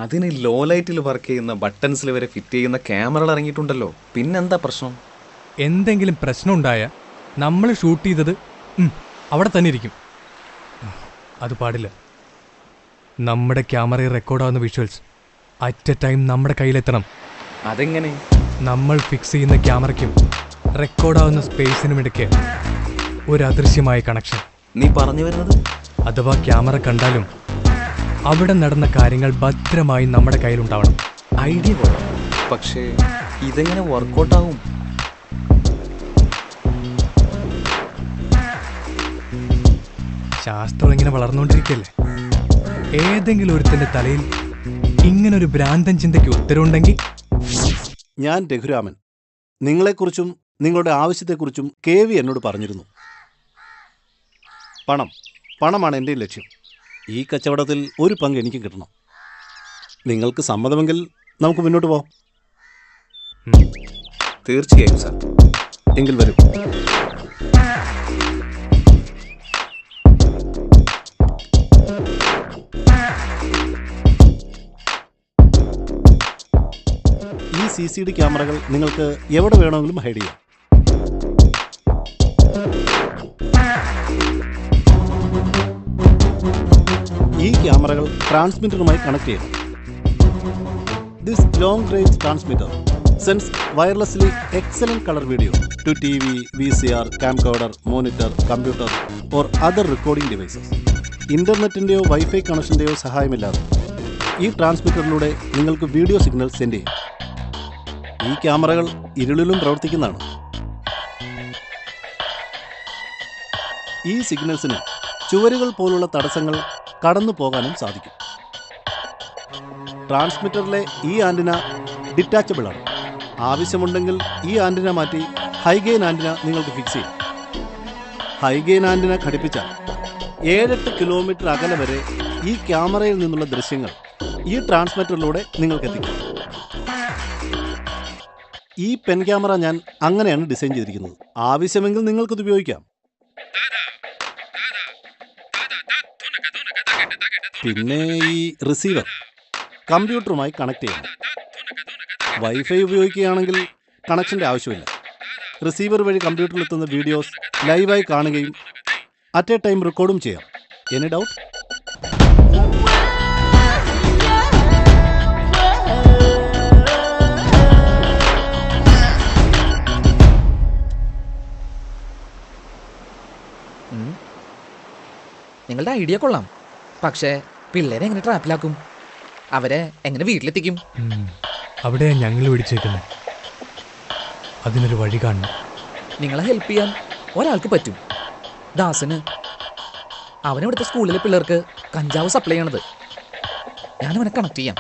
അതിന് ലോ ലൈറ്റിൽ വർക്ക് ചെയ്യുന്ന ബട്ടൺസിൽ വരെ ഫിറ്റ് ചെയ്യുന്ന ക്യാമറകൾ ഇറങ്ങിയിട്ടുണ്ടല്ലോ. പിന്നെന്താ പ്രശ്നം? എന്തെങ്കിലും പ്രശ്നം ഉണ്ടായാൽ നമ്മൾ ഷൂട്ട് ചെയ്തത് അവിടെ തന്നെ ഇരിക്കും. അത് പാടില്ല. നമ്മുടെ ക്യാമറയിൽ റെക്കോർഡാവുന്ന വിഷ്വൽസ് അറ്റ് എ ടൈം നമ്മുടെ കയ്യിലെത്തണം. അതെങ്ങനെ? നമ്മൾ ഫിക്സ് ചെയ്യുന്ന ക്യാമറയ്ക്കും റെക്കോർഡാവുന്ന സ്പേസിനും ഇടയ്ക്ക് ഒരു അദൃശ്യമായ കണക്ഷൻ. നീ പറഞ്ഞു വരുന്നത്? അഥവാ ക്യാമറ കണ്ടാലും അവിടെ നടന്ന കാര്യങ്ങൾ ഭദ്രമായി നമ്മുടെ കയ്യിലുണ്ടാവണം. ഐഡിയ കൊള്ളാം. പക്ഷേ ഇതെങ്ങനെ വർക്കൗട്ടാവും? ശാസ്ത്രം ഇങ്ങനെ വളർന്നുകൊണ്ടിരിക്കല്ലേ. ഏതെങ്കിലും ഒരുത്തന്റെ തലയിൽ ഇങ്ങനൊരു ഭ്രാന്തൻ ചിന്തയ്ക്ക് ഉത്തരവുണ്ടെങ്കിൽ. ഞാൻ രഘുരാമൻ. നിങ്ങളെക്കുറിച്ചും നിങ്ങളുടെ ആവശ്യത്തെക്കുറിച്ചും KV എന്നോട് പറഞ്ഞിരുന്നു. പണമാണ് എൻ്റെ ലക്ഷ്യം. ഈ കച്ചവടത്തിൽ ഒരു പങ്ക് എനിക്ക് കിട്ടണം. നിങ്ങൾക്ക് സമ്മതമെങ്കിൽ നമുക്ക് മുന്നോട്ട് പോകാം. തീർച്ചയായും സാർ. എങ്കിൽ വരൂ. ഈ CCD ക്യാമറകൾ നിങ്ങൾക്ക് എവിടെ വേണമെങ്കിലും ഹൈഡ് ചെയ്യാം. ഈ ക്യാമറകൾ ട്രാൻസ്മിറ്ററുമായി കണക്ട് ചെയ്യണം. This long range transmitter sends wirelessly excellent colour video to TV, VCR, camcorder, monitor, computer or other recording devices. ഇന്റർനെറ്റിന്റെയോ വൈഫൈ കണക്ഷന്റെയോ സഹായമില്ലാതെ ഈ ട്രാൻസ്മിറ്ററിലൂടെ നിങ്ങൾക്ക് വീഡിയോ സിഗ്നൽ സെൻഡ് ചെയ്യും. ഈ ക്യാമറകൾ ഇരുളിലും പ്രവർത്തിക്കുന്നതാണ്. ഈ സിഗ്നൽസിന് ചുവരുകൾ പോലുള്ള തടസ്സങ്ങൾ കടന്നു പോകാനും സാധിക്കും. ട്രാൻസ്മിറ്ററിലെ ഈ ആന്റിന ഡിറ്റാച്ചബിൾ ആണ്. ആവശ്യമുണ്ടെങ്കിൽ ഈ ആന്റിന മാറ്റി ഹൈഗെയിൻ ആന്റിന നിങ്ങൾക്ക് ഫിക്സ് ചെയ്യും. ഹൈഗെയിൻ ആന്റിന ഘടിപ്പിച്ചാൽ 7-8 കിലോമീറ്റർ അകലെ വരെ ഈ ക്യാമറയിൽ നിന്നുള്ള ദൃശ്യങ്ങൾ ഈ ട്രാൻസ്മിറ്ററിലൂടെ നിങ്ങൾക്ക് എത്തിക്കും. ഈ പെൻ ക്യാമറ ഞാൻ അങ്ങനെയാണ് ഡിസൈൻ ചെയ്തിരിക്കുന്നത്. ആവശ്യമെങ്കിൽ നിങ്ങൾക്കത് ഉപയോഗിക്കാം. പിന്നെ ഈ റിസീവർ കമ്പ്യൂട്ടറുമായി കണക്ട് ചെയ്യണം. വൈഫൈ ഉപയോഗിക്കുകയാണെങ്കിൽ കണക്ഷൻ്റെ ആവശ്യമില്ല. റിസീവർ വഴി കമ്പ്യൂട്ടറിലെത്തുന്ന വീഡിയോസ് ലൈവായി കാണുകയും അറ്റ് എ ടൈം റെക്കോർഡും ചെയ്യാം. Any doubt? നിങ്ങളുടെ ഐഡിയ കൊള്ളാം. പക്ഷേ പിള്ളേരെ എങ്ങനെ ട്രാപ്പിലാക്കും? അവരെ എങ്ങനെ വീട്ടിലെത്തിക്കും? അവിടെയാ ഞങ്ങൾ പിടിച്ചേക്കുന്നത്. അതിനൊരു വഴി കാണണം. നിങ്ങളെ ഹെൽപ്പ് ചെയ്യാൻ ഒരാൾക്ക് പറ്റും. ദാസന്. അവനിവിടുത്തെ സ്കൂളിലെ പിള്ളേർക്ക് കഞ്ചാവ് സപ്ലൈ ചെയ്യണത്. ഞാനവനെ കണക്ട് ചെയ്യാം.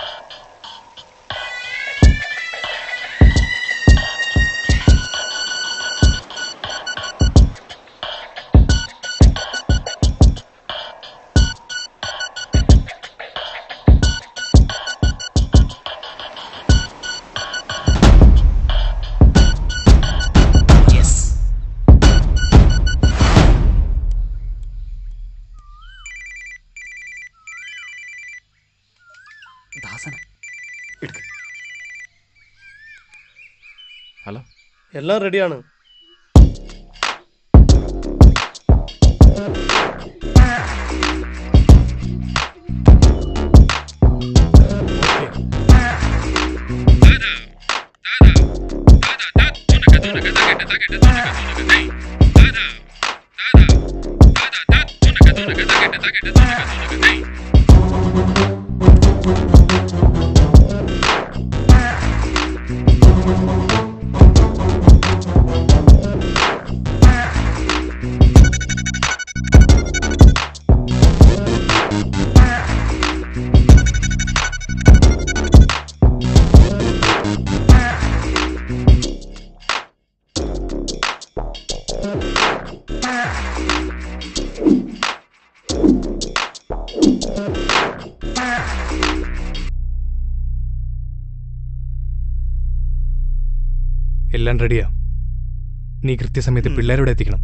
ഹലോ, എല്ലാം റെഡിയാണ്. എല്ലാം റെഡിയാ. നീ കൃത്യസമയത്ത് പിള്ളേരോട് എത്തിക്കണം.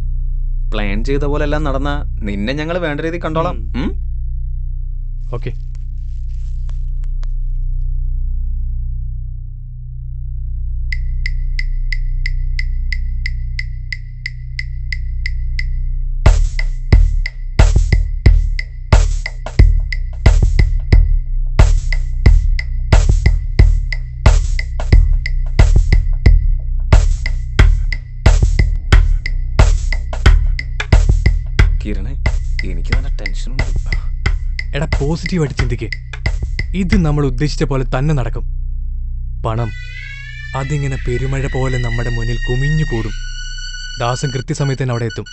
പ്ലാൻ ചെയ്ത പോലെ എല്ലാം നടന്ന നിന്നെ ഞങ്ങൾ വേണ്ട രീതിയിൽ കണ്ടോളാം. ഓക്കെ. കിരണേ, എനിക്ക് നല്ല ടെൻഷനുണ്ട്. എടാ, പോസിറ്റീവായിട്ട് ചിന്തിക്കേ. ഇത് നമ്മൾ ഉദ്ദേശിച്ച പോലെ തന്നെ നടക്കും. പണം അതിങ്ങനെ പെരുമഴ പോലെ നമ്മുടെ മുന്നിൽ കുമിഞ്ഞു കൂടും. ദാസൻ കൃത്യസമയത്ത് തന്നെ അവിടെ എത്തും.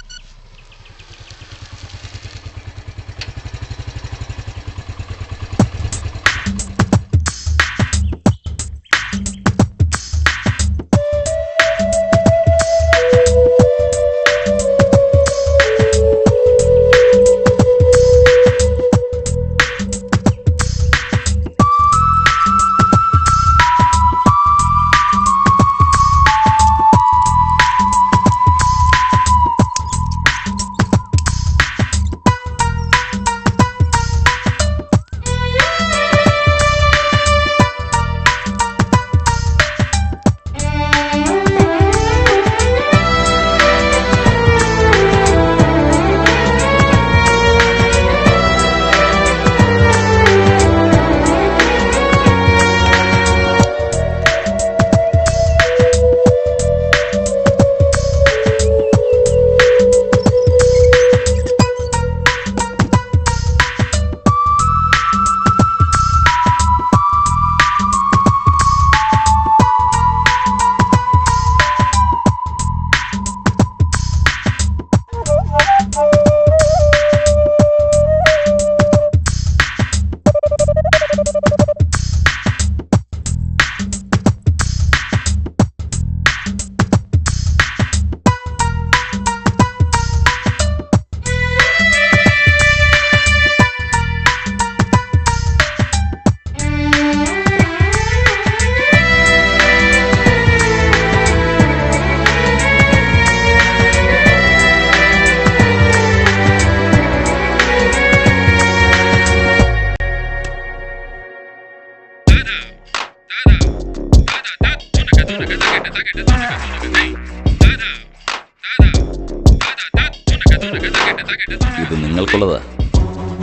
ഇത് നിങ്ങൾക്കുള്ളതാ,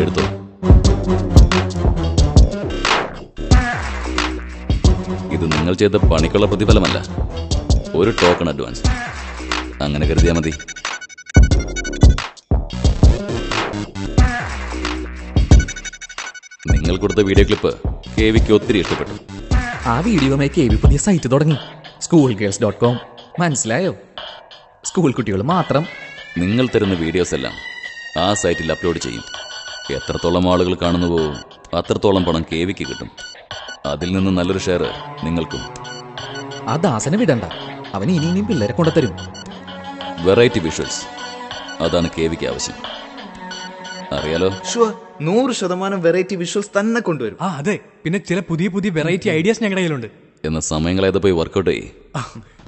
എടുത്തോ. ഇത് നിങ്ങൾ ചെയ്ത പണിക്കുള്ള പ്രതിഫലമല്ല, ഒരു ടോക്കൺ അഡ്വാൻസ്. അങ്ങനെ കരുതിയാൽ മതി. നിങ്ങൾ കൊടുത്ത വീഡിയോ ക്ലിപ്പ് കെവിക്ക് ഒത്തിരി ഇഷ്ടപ്പെട്ടു. ആ വീഡിയോമായി കെവി പുതിയ സൈറ്റ് തുടങ്ങി, schoolgirls.com. മനസ്സിലായോ? സ്കൂൾ കുട്ടികൾ മാത്രം. നിങ്ങൾ തരുന്ന വീഡിയോസ് എല്ലാം ആ സൈറ്റിൽ അപ്ലോഡ് ചെയ്യും. എത്രത്തോളം ആളുകൾ കാണുന്നുവോ അത്രത്തോളം പണം കെവിക്ക് കിട്ടും. അതിൽ നിന്ന് നല്ലൊരു ഷെയർ നിങ്ങൾക്കും. ആ ദാസനെ വിടണ്ട, അവൻ ഇനിയും പിള്ളേരെ കൊണ്ടുതരും. വെറൈറ്റി വിഷ്വൽസ്, അതാണ് കെവിക്ക് ആവശ്യം. അറിയാലോ? 100% വെറൈറ്റി വിഷ്വൽസ് തന്നെ കൊണ്ടുവരും. അതെ, പിന്നെ ചില പുതിയ പുതിയ വെറൈറ്റി ഐഡിയാസ് ഞങ്ങളുടെ കയ്യിലുണ്ട്. എന്ന സമയങ്ങളേത് പോയി വർക്കൗട്ട് ചെയ്യ്.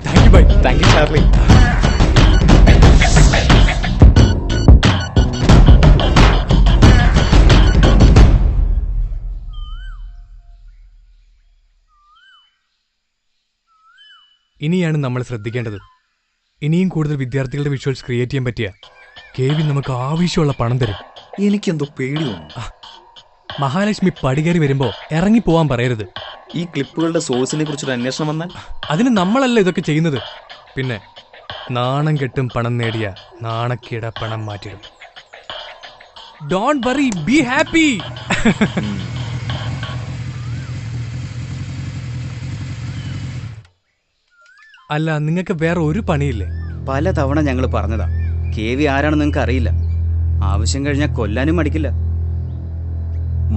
Thank you bye. Thank you Charlie. ഇനിയാണ് നമ്മൾ ശ്രദ്ധിക്കേണ്ടത്. ഇനിയും കൂടുതൽ വിദ്യാർത്ഥികളുടെ വിഷ്വൽസ് ക്രിയേറ്റ് ചെയ്യാൻ പറ്റിയ കെവി നമുക്ക് ആവശ്യമുള്ള പണം തരും. എനിക്കെന്തോ പേടി തോന്നുന്നു. മഹാലക്ഷ്മി പടികേറി വരുമ്പോ ഇറങ്ങിപ്പോവാൻ പറയരുത്. ഈ ക്ലിപ്പുകളുടെ സോഴ്സിനെ കുറിച്ചൊരു അന്വേഷണം വന്നാൽ അതിന് നമ്മളല്ല ഇതൊക്കെ ചെയ്യുന്നത്. പിന്നെ നാണം കെട്ടും പണം നേടിയ നാണക്കേട പണം മാറ്റിടും. Don't worry, be happy. അല്ല, നിങ്ങൾക്ക് വേറെ ഒരു പണിയില്ലേ? പല തവണ ഞങ്ങൾ പറഞ്ഞതാ, KV ആരാണെന്ന് നിങ്ങൾക്ക് അറിയില്ല. ആവശ്യം കഴിഞ്ഞാൽ കൊല്ലാനും മടിക്കില്ല.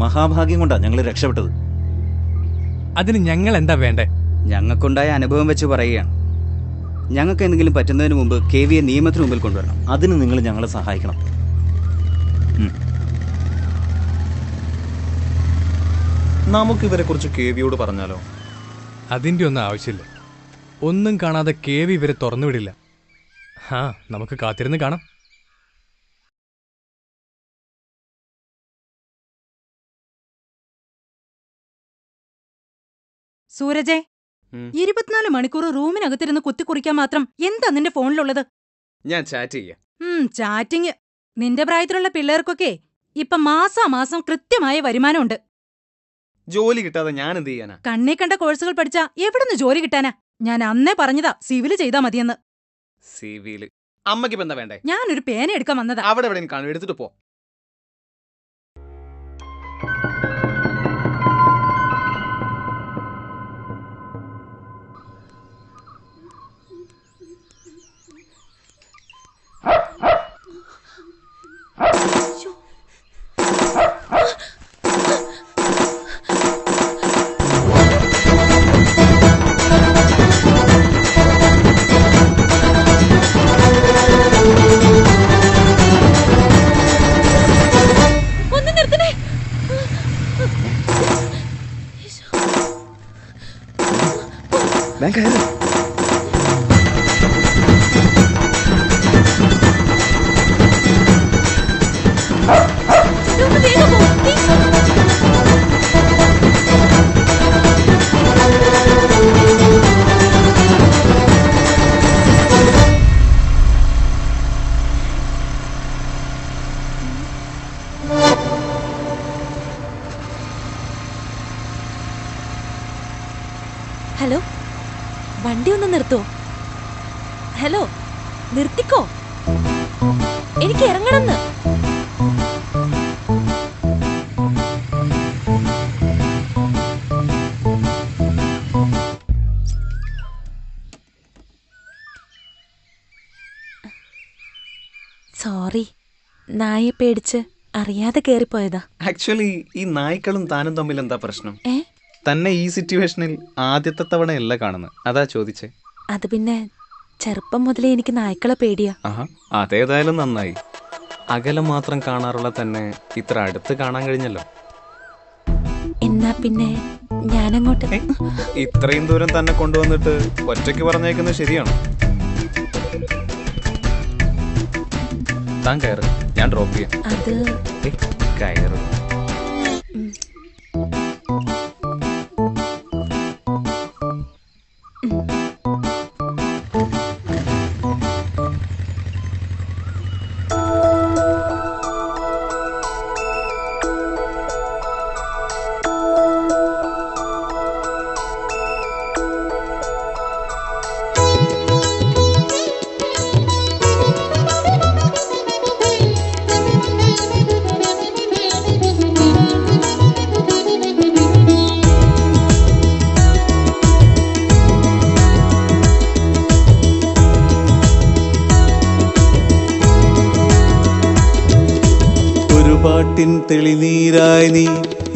മഹാഭാഗ്യം കൊണ്ടാ ഞങ്ങൾ രക്ഷപ്പെട്ടത്. അതിന് ഞങ്ങൾ എന്താ വേണ്ടേ? ഞങ്ങൾക്കുണ്ടായ അനുഭവം വെച്ച് പറയുകയാണ്. ഞങ്ങൾക്ക് എന്തെങ്കിലും പറ്റുന്നതിന് മുമ്പ് KVയെ നിയമത്തിന് മുമ്പിൽ കൊണ്ടുവരണം. അതിന് നിങ്ങൾ ഞങ്ങളെ സഹായിക്കണം. നമുക്ക് ഇവരെ കുറിച്ച് KVയോട് പറഞ്ഞാലോ? അതിൻ്റെ ഒന്നും ആവശ്യമില്ല. ഒന്നും കാണാതെ KV ഇവരെ തുറന്നുവിടില്ല. നമുക്ക് കാത്തിരുന്ന് കാണാം. സൂരജേ, 24 മണിക്കൂർ റൂമിനകത്തിരുന്ന് കുത്തിക്കുറിക്കാൻ മാത്രം എന്താ നിന്റെ ഫോണിലുള്ളത്? ഞാൻ ചാറ്റ് ചെയ്യാം. ചാറ്റിങ്. നിന്റെ പ്രായത്തിലുള്ള പിള്ളേർക്കൊക്കെ ഇപ്പൊ മാസാമാസം കൃത്യമായ വരുമാനമുണ്ട്. ജോലി കിട്ടാതെ ഞാൻ എന്ത് ചെയ്യാനാ? കണ്ണേ കണ്ട കോഴ്സുകൾ പഠിച്ചാ എവിടുന്ന് ജോലി കിട്ടാനാ? ഞാൻ അന്നേ പറഞ്ഞതാ സിവില് ചെയ്താ മതിയെന്ന്. സിവില് അമ്മയ്ക്ക് എന്താ വേണ്ടേ? ഞാനൊരു പേന എടുക്കാൻ വന്നതാ. അവിടെ എവിടെ കാണും, എടുത്തിട്ട് പോ. ഹലോ, വണ്ടി ഒന്ന് നിർത്തോ? ഹലോ, നിർത്തിക്കോ, എനിക്ക് ഇറങ്ങണമെന്ന്. സോറി, നായെ പേടിച്ച് അറിയാതെ കേറിപ്പോയതാ. ആക്ച്വലി ഈ നായ്ക്കളും താനും തമ്മിൽ എന്താ പ്രശ്നം? തന്നെ ഈ സിറ്റുവേഷനിൽ ആദ്യത്തെ തവണയല്ല കാണുന്നത്, അതാ ചോദിച്ചേ. അത് പിന്നെ ചെറുപ്പം മുതലേ എനിക്ക് നായ്ക്കളെ പേടിയാ. അതേതായാലും നന്നായി. അകലം മാത്രം കാണാറുള്ള തന്നെ ഇത്ര അടുത്ത് കാണാൻ കഴിഞ്ഞല്ലോ. എന്നാ പിന്നെ ഞാനങ്ങോട്ട്. ഇത്രയും ദൂരം തന്നെ കൊണ്ടുവന്നിട്ട് ഒറ്റയ്ക്ക് പറഞ്ഞേക്കുന്നത് ശരിയാണോ? താൻ കയറ്, ഞാൻ ഡ്രോപ്പ് ചെയ്യാം. അത് കയറ്. പാട്ടിൻ തെളിനീരായി നീ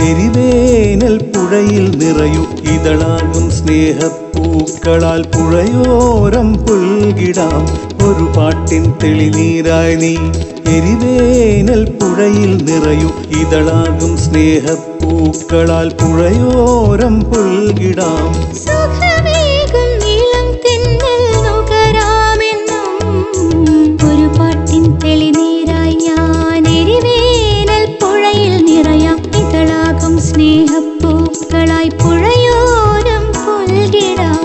എരിവേനൽ പുഴയിൽ നിറയൂ ഇതളാകും സ്നേഹപ്പൂക്കളാൽ പുഴയോരം പുൽകിടാം. ഒരു പാട്ടിൻ തെളിനീരായി നീ എരിവേനൽ പുഴയിൽ നിറയൂ ഇതളാകും സ്നേഹപ്പൂക്കളാൽ പുഴയോരം പുൽകിടാം. ഒരു പാട്ടിൻ തെളിനീരായി ഞാൻ എരിവേനൽ പുഴയിൽ നിറയാം ഇതളാകും സ്നേഹപ്പൂക്കളായി പുഴയോരം പുൽകിടാം.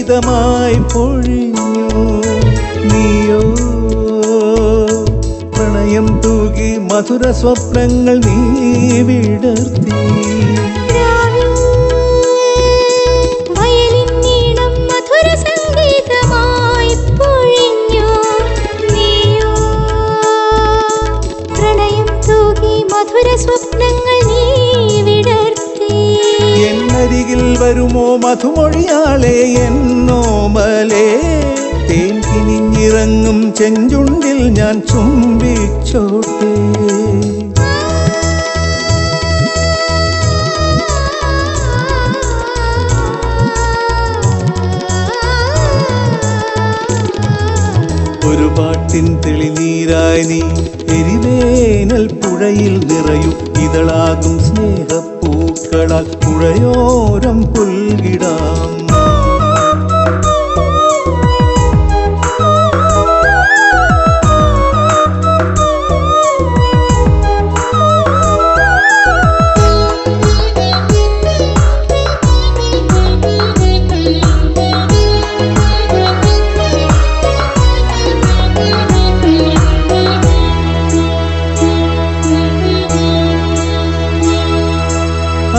സംഗീതമായി പൊഴിഞ്ഞു. നീയോ പ്രണയം തൂകി മധുര സ്വപ്നങ്ങൾ നീ വിടർത്തി. വയലിനീണം മധുര സംഗീതമായി പൊഴിഞ്ഞു. നീയോ പ്രണയം തൂകി മധുര സ്വപ്നങ്ങൾ നീ വിടർത്തി. എന്നരികിൽ വരുമോ മധുമൊഴിയാളെ എന്നോമലേ, തേൻ കിനിഞ്ഞിറങ്ങും ചെഞ്ചുണ്ടിൽ ഞാൻ ചുംബിച്ചോട്ടെ. ഒരു പാട്ടിൻ തെളിനീരായി നീ എരിവേനൽ പുഴയിൽ നിറയും. ഇതളാകും സ്നേഹപ്പൂക്കളാൽ പുഴയോരം പുൽകിടാം.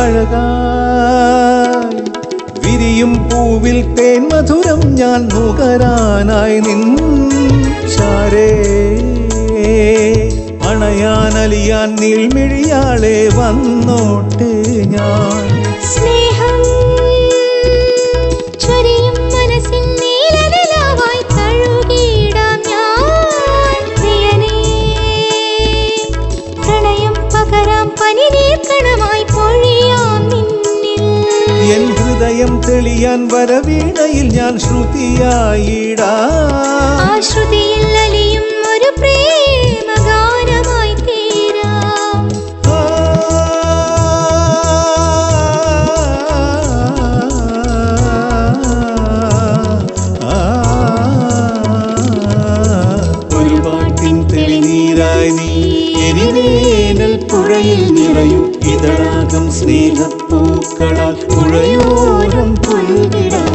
അഴകായി വിരിയും പൂവിൽ തേൻ മധുരം ഞാൻ നുകരാനായി നിൻ ചാരേ. അണയാനലിയാൻ നീൾമിഴിയാളെ വന്നോട്ടെ ഞാൻ. സ്നേഹം ചൊരിയും മനസ്സിൻ നീലനിലാവായി തഴുകിയിടാം ഞാൻ. പ്രിയനേ പ്രണയം പകരാം പനിനീർ കണമായി പൊഴിയാം നിന്നിൽ. എൻ ഹൃദയം തെളിയാൻ വരവീണയിൽ ഞാൻ ശ്രുതിയായിടാം. ആ ശ്രുതിയിൽ അലിയും ഒരു പ്രേമഗാനമായി തീരാം. ഒരു പാട്ടിൻ തെളിനീരായി നീ എരിവേനൽ പുഴയിൽ നിറയും. ഇതളാകും സ്നേഹപ്പൂക്കളാൽ പുഴയോരം പുൽകിടാം.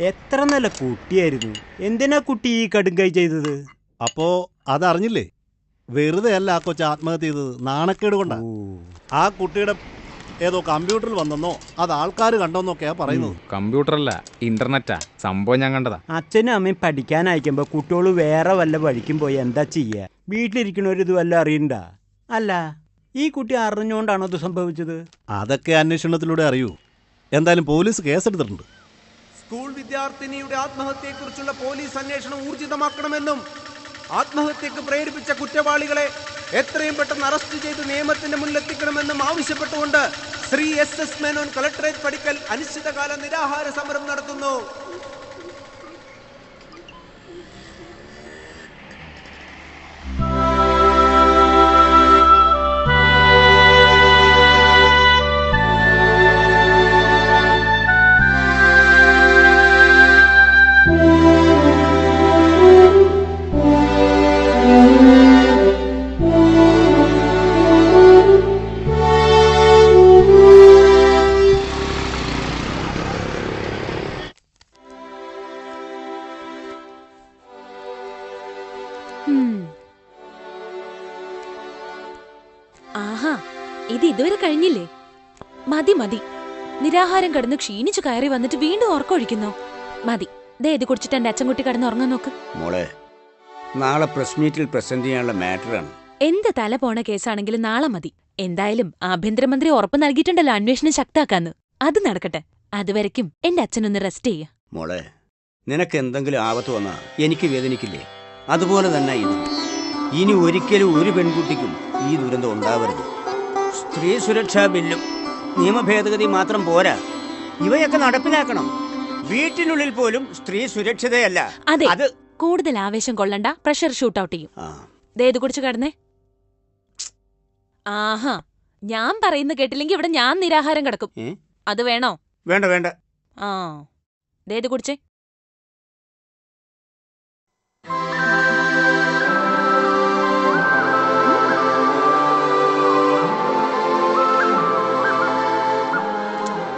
എത്ര നല്ല കുട്ടിയായിരുന്നു. എന്തിനാ കുട്ടി ഈ കടുങ്കൈ ചെയ്തത്? അപ്പോ അതറിഞ്ഞില്ലേ? വെറുതെ അല്ല ആ കൊച്ചു ആത്മഹത്യ ചെയ്തത്, നാണക്കേട് കൊണ്ടാ. ആ കുട്ടിയുടെ ഏതോ കമ്പ്യൂട്ടറിൽ വന്നെന്നോ അത് ആൾക്കാർ കണ്ടോന്നൊക്കെയാ പറയുന്നത്. കമ്പ്യൂട്ടറല്ല, ഇന്റർനെറ്റാ സംഭവം. ഞാൻ കണ്ടതാ. അച്ഛനും അമ്മയും പഠിക്കാൻ അയക്കുമ്പോ കുട്ടികൾ വേറെ വല്ല വഴിക്കും പോയി എന്താ ചെയ്യാ? വീട്ടിലിരിക്കണവര് ഇത് വല്ല അറിയണ്ട. അല്ല, ഈ കുട്ടി അറിഞ്ഞുകൊണ്ടാണോ ഇത് സംഭവിച്ചത്? അതൊക്കെ അന്വേഷണത്തിലൂടെ അറിയൂ. എന്തായാലും പോലീസ് കേസെടുത്തിട്ടുണ്ട്. സ്കൂൾ വിദ്യാർത്ഥിനിയുടെ ആത്മഹത്യയെക്കുറിച്ചുള്ള പോലീസ് അന്വേഷണം ഊർജിതമാക്കണമെന്നും ആത്മഹത്യക്ക് പ്രേരിപ്പിച്ച കുറ്റവാളികളെ എത്രയും പെട്ടെന്ന് അറസ്റ്റ് ചെയ്ത് നിയമത്തിന്റെ മുന്നിലെത്തിക്കണമെന്നും ആവശ്യപ്പെട്ടുകൊണ്ട് ശ്രീ SS മേനോൻ കളക്ടറേറ്റ് പടിക്കൽ അനിശ്ചിതകാല നിരാഹാര സമരം നടത്തുന്നു. ഇത് ഇതുവരെ കഴിഞ്ഞില്ലേ? മതി മതി. നിരാഹാരം കിടന്ന് ക്ഷീണിച്ചു കയറി വന്നിട്ട് വീണ്ടും ഉറക്കമൊഴിക്കുന്നോ? മതി. ദേ ഇത് കുടിച്ചിട്ട് എന്റെ അച്ഛൻകുട്ടി കിടന്ന് ഉറങ്ങാൻ നോക്ക്. മോളെ, നാളെ പ്രസ് മീറ്റിൽ പ്രസന്റ് ചെയ്യാനുള്ള മാറ്ററാണ്. എന്ത് തല പോണ കേസാണെങ്കിലും നാളെ മതി. എന്തായാലും ആഭ്യന്തരമന്ത്രി ഉറപ്പ് നൽകിയിട്ടുണ്ടല്ലോ അന്വേഷണം ശക്താക്കാന്ന്. അത് നടക്കട്ടെ. അതുവരയ്ക്കും എന്റെ അച്ഛനൊന്ന് റെസ്റ്റ് ചെയ്യ. മോളെ, നിനക്ക് എന്തെങ്കിലും ആപത്ത് വന്നാ എനിക്ക് വേദനിക്കില്ലേ? അതുപോലെ തന്നെ ഇത്. ഇനി ഒരിക്കലും ഒരു പെൺകുട്ടിക്കും ഈ ദുരന്തം ഉണ്ടാവരുത്. സ്ത്രീ സുരക്ഷാ ബില്ലും നിയമ ഭേദഗതി മാത്രം പോരാ, ഇവയൊക്കെ നടപ്പിലാക്കണം. വീട്ടിനുള്ളിൽ പോലും സ്ത്രീ സുരക്ഷിതയല്ല. അതെ, അത് കൂടുതൽ ആവേശം കൊള്ളണ്ട. പ്രഷർ ഷൂട്ട് ഔട്ട് ചെയ്യും. ദേ ഇത് കുടിച്ച് കിടന്നേ. ആഹാ, ഞാൻ പറയുന്ന കേട്ടില്ലെങ്കിൽ ഇവിടെ ഞാൻ നിരാഹാരം കിടക്കും. അത് വേണോ? വേണ്ട വേണ്ട. ആ, ദേ ഇത് കുടിച്ചേ.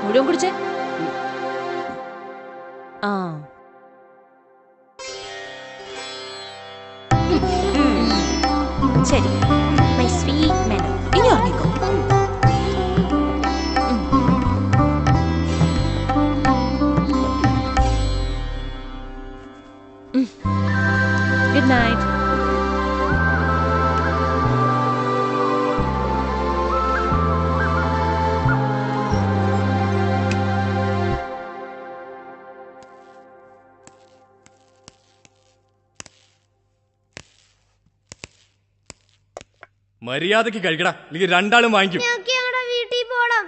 മുഴുവൻ കുടിച്ചേ. ആ, ശരി. മൈ സ്വീറ്റ് മാൻ, ഇനി ഉറങ്ങിക്കോ. Good night. മര്യാദക്ക് കഴിക്കടാ, അല്ലെങ്കിൽ രണ്ടാളും വാങ്ങിക്കും. വീട്ടിൽ പോണം.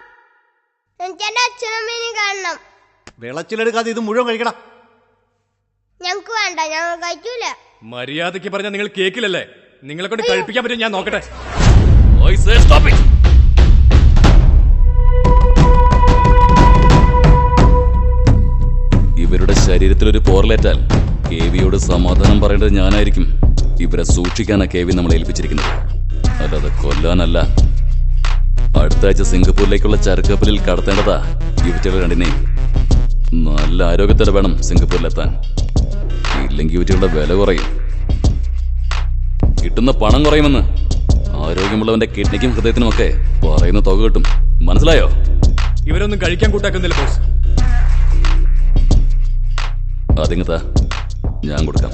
എനിക്ക് എന്റെ അച്ഛനമ്മേനെ കാണണം. വിളച്ചിലെടുക്കാതെ ഇത് മുഴുവൻ കഴിക്കടാ. ഞങ്ങക്ക് വേണ്ട, ഞങ്ങൾ കഴിക്കൂല. മര്യാദക്ക് പറഞ്ഞാൽ നിങ്ങൾ കേക്കില്ലല്ലേ? നിങ്ങളെ കൊണ്ട് കഴിപ്പിക്കാൻ പറ്റും, ഞാൻ നോക്കട്ടെ. ഇവരുടെ ശരീരത്തിലൊരു പോറലേറ്റാൽ കേവിയോട് സമാധാനം പറയേണ്ടത് ഞാനായിരിക്കും. ഇവരെ സൂക്ഷിക്കാനാ കേവി നമ്മളെ ഏൽപ്പിച്ചിരിക്കുന്നത്, അല്ലാതെ കൊല്ലാനല്ല. അടുത്ത ആഴ്ച സിംഗപ്പൂരിലേക്കുള്ള ചരക്കപ്പലിൽ കടത്തേണ്ടതാ ഇവറ്റകൾ രണ്ടിനെ. നല്ല ആരോഗ്യത്തോടെ വേണം സിംഗപ്പൂരിലെത്താൻ, ഇല്ലെങ്കിൽ ഇവറ്റകളുടെ വില കുറയും. കിട്ടുന്ന പണം കുറയുമെന്ന് ആരോഗ്യമുള്ളവന്റെ കിഡ്നിക്കും ഹൃദയത്തിനും ഒക്കെ പറയുന്ന തുക കിട്ടും. മനസ്സിലായോ? ഇവരൊന്നും കഴിക്കാൻ കൂട്ടാക്കുന്നില്ല ബോസ്. അതിങ്ങത്താ, ഞാൻ കൊടുക്കാം.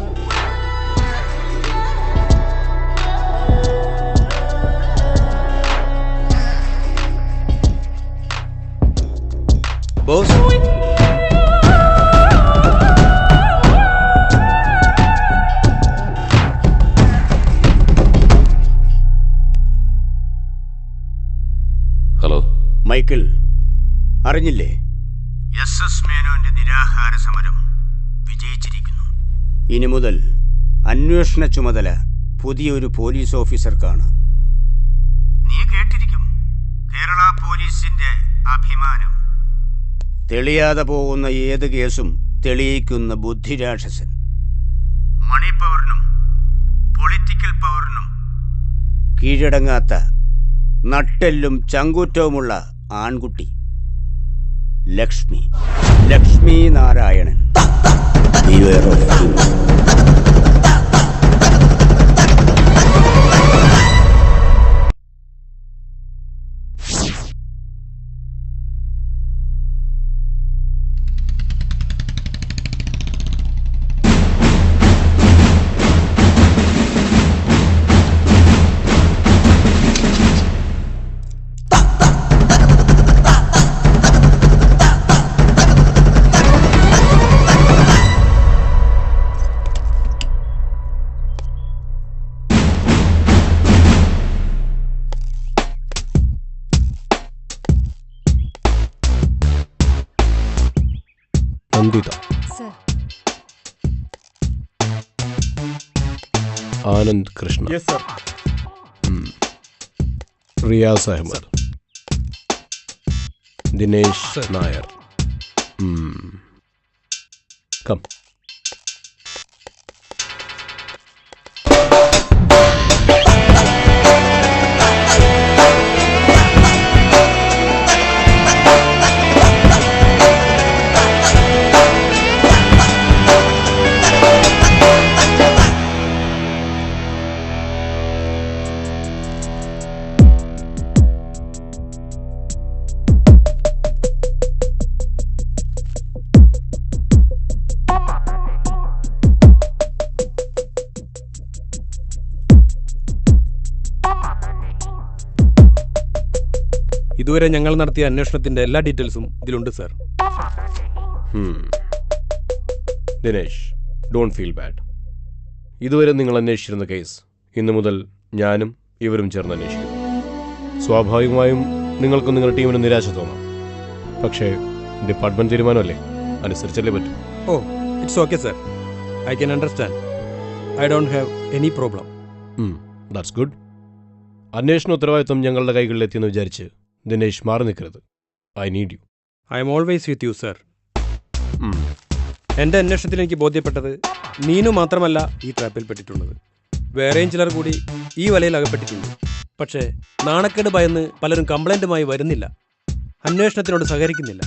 ബോസ്, ഹലോ മൈക്കിൾ, അറിഞ്ഞില്ലേ? SS മേനോന്റെ നിരാഹാര സമരം വിജയിച്ചിരിക്കുന്നു. ഇനി മുതൽ അന്വേഷണ ചുമതല പുതിയൊരു പോലീസ് ഓഫീസർക്കാണ്. നീ കേട്ടിരിക്കും, കേരള പോലീസിന്റെ അഭിമാനം. തെളിയാതെ പോകുന്ന ഏത് കേസും തെളിയിക്കുന്ന ബുദ്ധിരാക്ഷസൻ. മണി പവറിനും പൊളിറ്റിക്കൽ പവറിനും കീഴടങ്ങാത്ത നട്ടെല്ലും ചങ്കൂറ്റവുമുള്ള ആൺകുട്ടി. ലക്ഷ്മി നാരായണൻ. ആനന്ദ് കൃഷ്ണ, റിയാസ് അഹമ്മദ്, ദിനേശ് നായർ. കം. ഇതുവരെ ഞങ്ങൾ നടത്തിയ അന്വേഷണത്തിന്റെ എല്ലാ ഡീറ്റെയിൽസും ഇതിലുണ്ട് sir. Dinesh, don't feel bad. ഇതുവരെ നിങ്ങൾ അന്വേഷിച്ചിരുന്ന കേസ് ഇന്നു മുതൽ ഞാനും ഇവരും ചേർന്ന് അന്വേഷിക്കുന്നു. സ്വാഭാവികമായും നിങ്ങൾക്കും നിങ്ങളുടെ ടീമിന് നിരാശ തോന്നാം. പക്ഷേ ഡിപ്പാർട്ട്മെന്റ് തീരുമാനമല്ലേ, അനുസരിച്ചല്ലേ പറ്റും. Oh, it's okay sir. I can understand. I don't have any problem. That's good. അന്വേഷണ ഉത്തരവാദിത്വം ഞങ്ങളുടെ കൈകളിലെത്തിയെന്ന് വിചാരിച്ച് ദിനേശ് മാറി നിൽക്കരുത്. I need you. I am always with you sir. എൻ്റെ അന്വേഷണത്തിൽ എനിക്ക് ബോധ്യപ്പെട്ടത് നീനു മാത്രമല്ല ഈ ട്രാപ്പിൽപ്പെട്ടിട്ടുള്ളത്. വേറെയും ചിലർ കൂടി ഈ വലയിൽ അകപ്പെട്ടിട്ടുണ്ട്. പക്ഷേ നാണക്കേട് ഭയന്ന് പലരും കംപ്ലൈൻറ്റുമായി വരുന്നില്ല, അന്വേഷണത്തിനോട് സഹകരിക്കുന്നില്ല.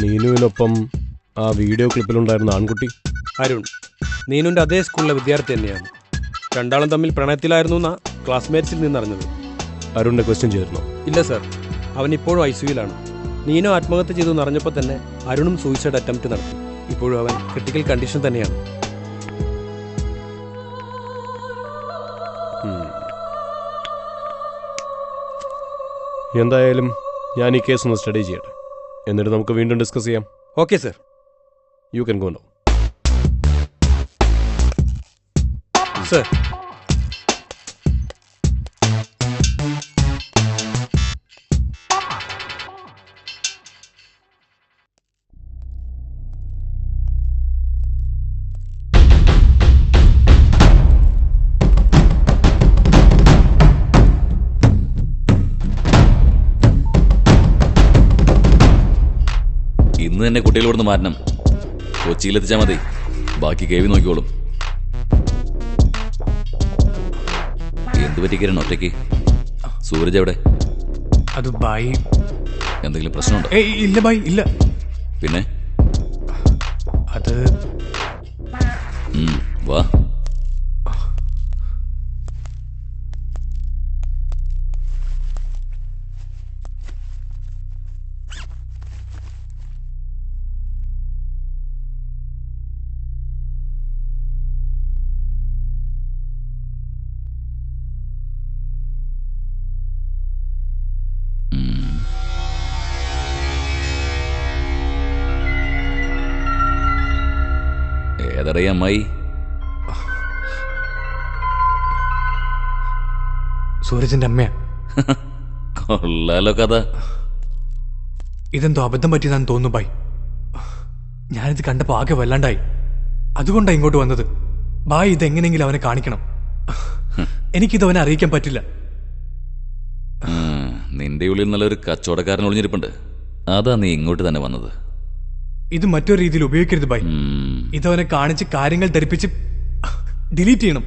നീനുവിനൊപ്പം ആ വീഡിയോ ക്ലിപ്പിലുണ്ടായിരുന്ന ആൺകുട്ടി അരുൺ, നീനുവിൻ്റെ അതേ സ്കൂളിലെ വിദ്യാർത്ഥി തന്നെയാണ്. രണ്ടാളും തമ്മിൽ പ്രണയത്തിലായിരുന്നു എന്നാ ക്ലാസ്മേറ്റ്സിൽ നിന്നറിഞ്ഞത്. അരുണിനെ ക്വസ്റ്റ്യൻ ചെയ്തിരുന്നോ? ഇല്ല സർ, അവൻ ഇപ്പോഴും ICUവിലാണ്. നീനു ആത്മഹത്യ ചെയ്തു എന്നറിഞ്ഞപ്പോൾ തന്നെ അരുണും സൂയിസൈഡ് അറ്റംപ്റ്റ് നടത്തി. ഇപ്പോഴും അവൻ ക്രിട്ടിക്കൽ കണ്ടീഷൻ തന്നെയാണ്. എന്തായാലും ഞാൻ ഈ കേസ് ഒന്ന് സ്റ്റഡി ചെയ്യട്ടെ, എന്നിട്ട് നമുക്ക് വീണ്ടും ഡിസ്കസ് ചെയ്യാം. Okay sir. You can go now. Sir, ഇന്ന് തന്നെ കുട്ടികളോടൊന്ന് മാറ്റണം. കൊച്ചിയിലെത്തിച്ചാൽ മതി, ബാക്കി കേവി നോക്കിക്കോളും. എന്ത് പറ്റിക്കരണം ഒറ്റയ്ക്ക്? സൂരജ് എവിടെ? അത് ബായി. എന്തെങ്കിലും പ്രശ്നമുണ്ടോ? ഇല്ല ബായി, ഇല്ല. പിന്നെ അത് വാ. ഏതറിയ അമ്മായി? സൂരജിന്റെ അമ്മയാ. കൊള്ളാലോ കഥ. ഇതെന്തോ അബദ്ധം പറ്റിയതാന്ന് തോന്നുന്നു ബായ്. ഞാനിത് കണ്ടപ്പോ ആകെ വല്ലാണ്ടായി, അതുകൊണ്ടാണ് ഇങ്ങോട്ട് വന്നത്. ബായ് ഇതെങ്ങനെയെങ്കിലും അവനെ കാണിക്കണം. എനിക്കിത് അവനെ അറിയിക്കാൻ പറ്റില്ല. നിന്റെ ഉള്ളിൽ നല്ലൊരു കച്ചവടക്കാരൻ ഒളിഞ്ഞിരിപ്പുണ്ട്, അതാ നീ ഇങ്ങോട്ട് തന്നെ വന്നത്. ഇത് മറ്റൊരു രീതിയിൽ ഉപയോഗിക്കരുത് ബായ്. ഇതവനെ കാണിച്ച് കാര്യങ്ങൾ ധരിപ്പിച്ച് ഡിലീറ്റ് ചെയ്യണം.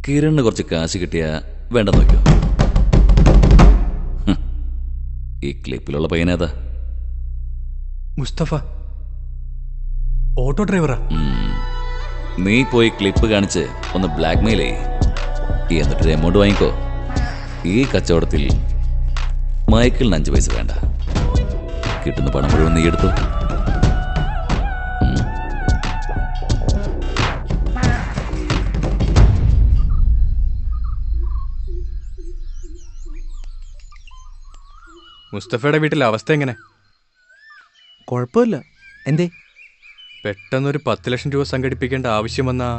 കിരണിന് കുറച്ച് കാശ് കിട്ടിയാ വേണ്ട നോക്കിയോ. ഈ ക്ലിപ്പിലുള്ള പയ്യനേതാ? മുസ്തഫ, ഓട്ടോ ഡ്രൈവറാ. നീ പോയി ക്ലിപ്പ് കാണിച്ച് ഒന്ന് ബ്ലാക്ക്മെയിൽ ചെയ്യ്, എന്നിട്ടൊരു എമൗണ്ട് വാങ്ങിക്കോ. ഈ കച്ചവടത്തിൽ മൈക്കിളിന് 5 പൈസ വേണ്ട. കിട്ടുന്ന പണം മുഴുവൻ നീ എടുത്തു. മുസ്തഫയുടെ വീട്ടിലെ അവസ്ഥ എങ്ങനെ? കുഴപ്പമില്ല. എന്തേ? പെട്ടെന്നൊരു 10 ലക്ഷം രൂപ സംഘടിപ്പിക്കേണ്ട ആവശ്യം വന്നാ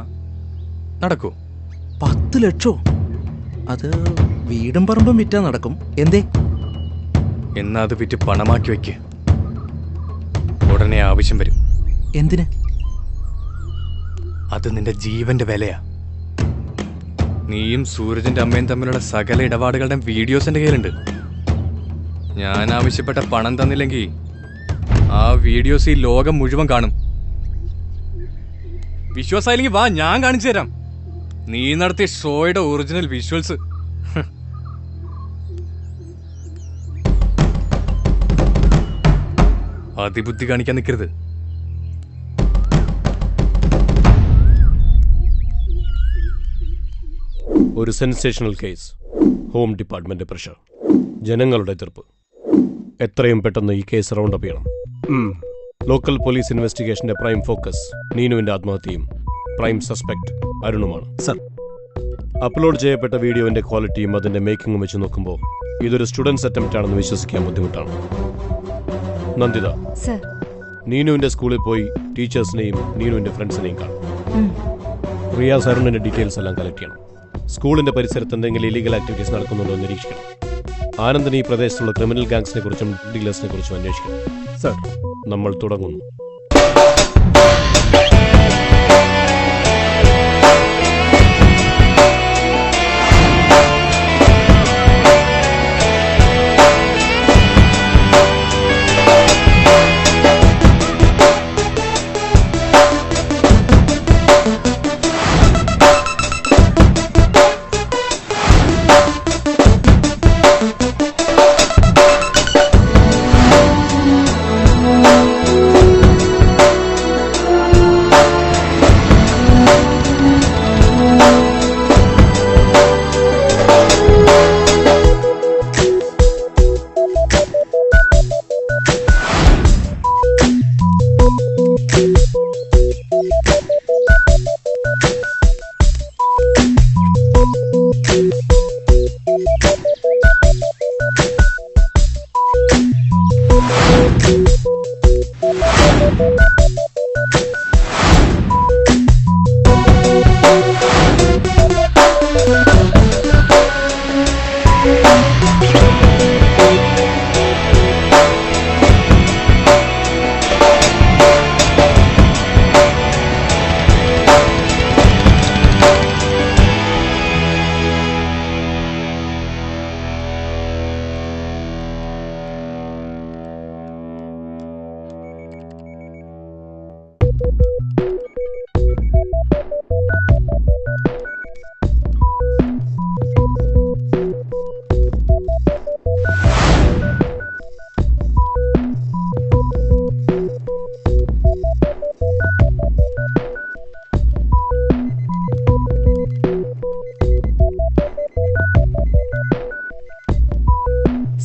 നടക്കൂ? 10 ലക്ഷോ? അത് വീടും പറമ്പും വിറ്റാ നടക്കും. എന്തേ? എന്നാ അത് വിറ്റ് പണമാക്കി വയ്ക്ക്. ഉടനെ ആവശ്യം വരും. എന്തിന്? അത് നിന്റെ ജീവന്റെ വിലയാ. നീയും സൂരജിന്റെ അമ്മയും തമ്മിലുള്ള സകല ഇടപാടുകളുടെ വീഡിയോസ് എന്റെ കയ്യിലുണ്ട്. ഞാൻ ആവശ്യപ്പെട്ട പണം തന്നില്ലെങ്കിൽ ആ വീഡിയോസ് ഈ ലോകം മുഴുവൻ കാണും. വിശ്വാസമായില്ലെങ്കിൽ വാ, ഞാൻ കാണിച്ചു തരാം. നീ നടത്തിയ ഷോയുടെ ഒറിജിനൽ വിഷ്വൽസ്. അതിബുദ്ധി കാണിക്കാൻ നിൽക്കരുത്. ഒരു sensational case. Home department pressure, ജനങ്ങളുടെ എതിർപ്പ്. എത്രയും പെട്ടെന്ന് ഈ കേസ് റൗണ്ട് അപ്പ് ചെയ്യണം. ലോക്കൽ പോലീസ് ഇൻവെസ്റ്റിഗേഷന്റെ പ്രൈം ഫോക്കസ് നീനുവിന്റെ ആത്മഹത്യയും പ്രൈം സസ്പെക്ട് അരുണുമാണ്. സർ, അപ്ലോഡ് ചെയ്യപ്പെട്ട വീഡിയോന്റെ ക്വാളിറ്റിയും അതിന്റെ മേക്കിങ്ങും വെച്ച് നോക്കുമ്പോൾ ഇതൊരു സ്റ്റുഡൻസ് അറ്റംപ്റ്റ് ആണെന്ന് വിശ്വസിക്കാൻ ബുദ്ധിമുട്ടാണ്. നന്ദിത, സർ, നീനുവിന്റെ സ്കൂളിൽ പോയി ടീച്ചേഴ്സിനെയും നീനുവിന്റെ ഫ്രണ്ട്സിനെയും കാണും. റിയാസ് അരുണിന്റെ ഡീറ്റെയിൽസ് എല്ലാം കളക്ട് ചെയ്യണം. സ്കൂളിന്റെ പരിസരത്ത് എന്തെങ്കിലും ഇല്ലീഗൽ ആക്ടിവിറ്റീസ് നടക്കുന്നുണ്ടോ എന്ന് നിരീക്ഷിക്കണം. ആനന്ദിന് ഈ പ്രദേശത്തുള്ള ക്രിമിനൽ ഗാങ്സിനെ കുറിച്ചും ഡീലേഴ്സിനെ കുറിച്ചും അന്വേഷിക്കണം. സർ, നമ്മൾ തുടങ്ങുന്നു.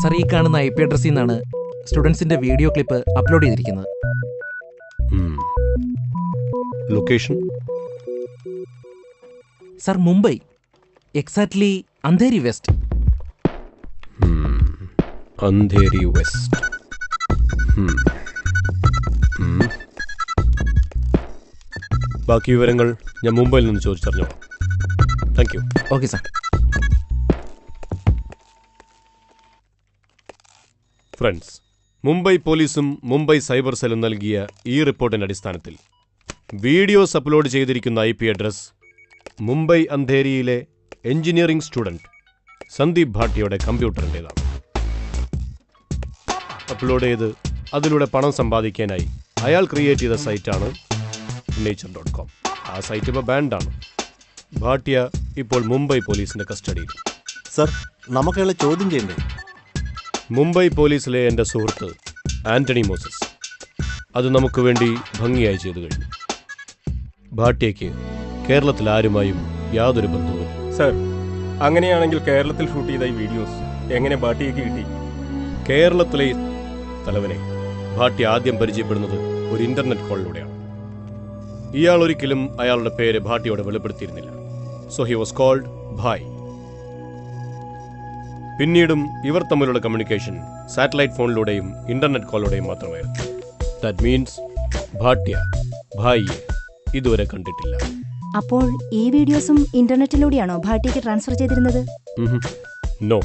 സർ, ഈ കാണുന്ന IP അഡ്രസ്സിൽ നിന്നാണ് സ്റ്റുഡൻസിന്റെ വീഡിയോ ക്ലിപ്പ് അപ്ലോഡ് ചെയ്തിരിക്കുന്നത്. Location? Sir, Mumbai, exactly Andheri west. Andheri west. ബാക്കി വിവരങ്ങൾ ഞാൻ മുംബൈയിൽ നിന്ന് ചോദിച്ചറിഞ്ഞോളാം. Thank you. Okay sir. Friends, Mumbai പോലീസും മുംബൈ സൈബർ സെല്ലും നൽകിയ ഈ റിപ്പോർട്ടിന്റെ അടിസ്ഥാനത്തിൽ വീഡിയോസ് അപ്ലോഡ് ചെയ്തിരിക്കുന്ന IP അഡ്രസ് മുംബൈ അന്ധേരിയിലെ എഞ്ചിനീയറിംഗ് സ്റ്റുഡന്റ് സന്ദീപ് ഭാട്ടിയുടെ കമ്പ്യൂട്ടറിൻ്റെതാണ്. അപ്ലോഡ് ചെയ്ത് അതിലൂടെ പണം സമ്പാദിക്കാനായി അയാൾ ക്രിയേറ്റ് ചെയ്ത സൈറ്റാണ് nature.com. ആ സൈറ്റ് ഇപ്പോൾ ബാൻഡാണ്. ഭാട്ടിയ ഇപ്പോൾ മുംബൈ പോലീസിന്റെ കസ്റ്റഡിയിൽ. സർ, നമുക്കയാളെ ചോദ്യം ചെയ്യണ്ടേ? മുംബൈ പോലീസിലെ എൻ്റെ സുഹൃത്ത് ആന്റണി മോസസ് അത് നമുക്ക് വേണ്ടി ഭംഗിയായി ചെയ്തു കഴിഞ്ഞു. ഭാട്ടിയയ്ക്ക് കേരളത്തിൽ ആരുമായും യാതൊരു ബന്ധവുമില്ല. സർ, അങ്ങനെയാണെങ്കിൽ കേരളത്തിൽ ഷൂട്ട് ചെയ്ത ഈ വീഡിയോസ് എങ്ങനെ ഭാട്ടിയയ്ക്ക് കിട്ടി? കേരളത്തിലെ തലവനെ ഭാട്ടിയ ആദ്യം പരിചയപ്പെടുന്നത് ഒരു ഇന്റർനെറ്റ് കോളിലൂടെയാണ്. ഇയാൾ ഒരിക്കലും അയാളുടെ പേര് ഭാട്ടിയോട് വെളിപ്പെടുത്തിയിരുന്നില്ല. So he was called Bhai. പിന്നീടും ഇവർ തമ്മിലുള്ള കമ്മ്യൂണിക്കേഷൻ സാറ്റലൈറ്റ് ഫോണിലൂടെയും ഇന്റർനെറ്റ് കോളിലൂടെയും മാത്രമായിരുന്നു. ദാറ്റ് മീൻസ് ഭാട്ടിയ ഭായിയെ ഇതുവരെ കണ്ടിട്ടില്ല. അപ്പോൾ ഈ വീഡിയോസും ഇന്റർനെറ്റിലൂടെയാണോ ഭാട്ടിക്ക് ട്രാൻസ്ഫർ ചെയ്തിരുന്നത്? നോ.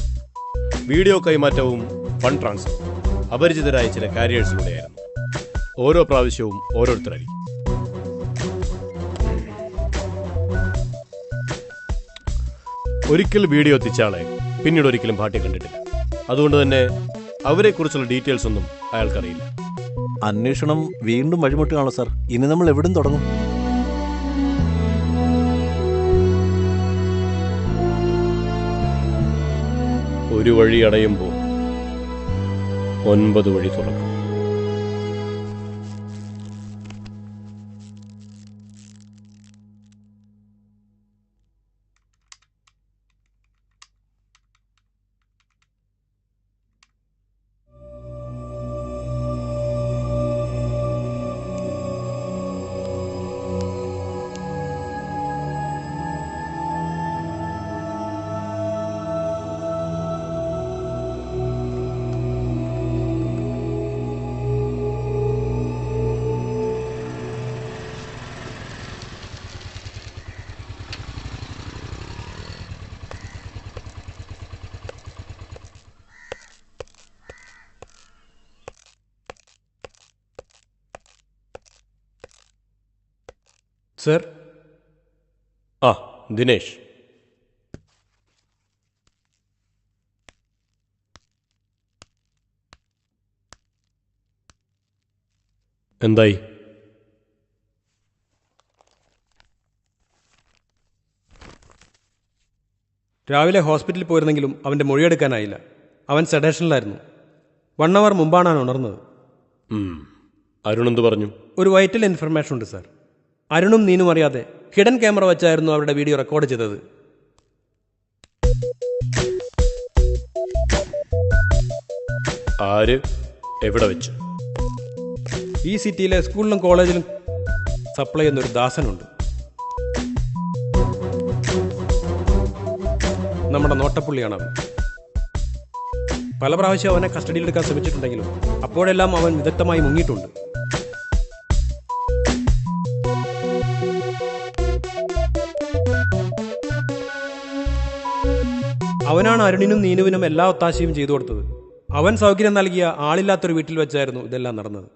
വീഡിയോ കൈമാറ്റവും ഫണ്ട് ട്രാൻസ്ഫർ അപരിചിതരായ ചില കാരിയേഴ്സിലൂടെയായിരുന്നു. ഓരോ പ്രാവശ്യവും ഓരോരുത്തരായിരിക്കും. ഒരിക്കൽ വീഡിയോ എത്തിച്ചാളെ പിന്നീട് ഒരിക്കലും ഭാട്ടിയെ കണ്ടിട്ടില്ല. അതുകൊണ്ട് തന്നെ അവരെക്കുറിച്ചുള്ള ഡീറ്റെയിൽസ് ഒന്നും അയാൾക്കറിയില്ല. അന്വേഷണം വീണ്ടും വഴിമുട്ടുകയാണോ സർ? ഇനി നമ്മൾ എവിടും തുടങ്ങും? ഒരു വഴി അടയുമ്പോൾ 9 വഴി തുറക്കും. സർ. ആ, ദിനേശ്. എന്തായി? രാവിലെ ഹോസ്പിറ്റലിൽ പോയിരുന്നെങ്കിലും അവൻ്റെ മൊഴിയെടുക്കാനായില്ല. അവൻ സെഡേഷനിലായിരുന്നു. 1 hour മുമ്പാണ് ഉണർന്നത്. അരുൺ എന്ത് പറഞ്ഞു? ഒരു വൈറ്റൽ ഇൻഫർമേഷൻ ഉണ്ട് സാർ. അരുണും നീനും അറിയാതെ ഹിഡൻ ക്യാമറ വെച്ചായിരുന്നു അവരുടെ വീഡിയോ റെക്കോർഡ് ചെയ്തത്. ആര്? എവിടെ വെച്ച്? ഈ സിറ്റിയിലെ സ്കൂളിലും കോളേജിലും സപ്ലൈ ചെയ്യുന്നൊരു ദാസനുണ്ട്. നമ്മുടെ നോട്ടപ്പുള്ളിയാണ് അവൻ. പല പ്രാവശ്യം അവനെ കസ്റ്റഡിയിലെടുക്കാൻ ശ്രമിച്ചിട്ടുണ്ടെങ്കിലും അപ്പോഴെല്ലാം അവൻ വിദഗ്ധമായി മുങ്ങിയിട്ടുണ്ട്. അവനാണ് അരുണിനും നീനുവിനും എല്ലാ ഒത്താശയും ചെയ്തു കൊടുത്തത്. അവൻ സൗകര്യം നൽകിയ ആളില്ലാത്തൊരു വീട്ടിൽ വെച്ചായിരുന്നു ഇതെല്ലാം നടന്നത്.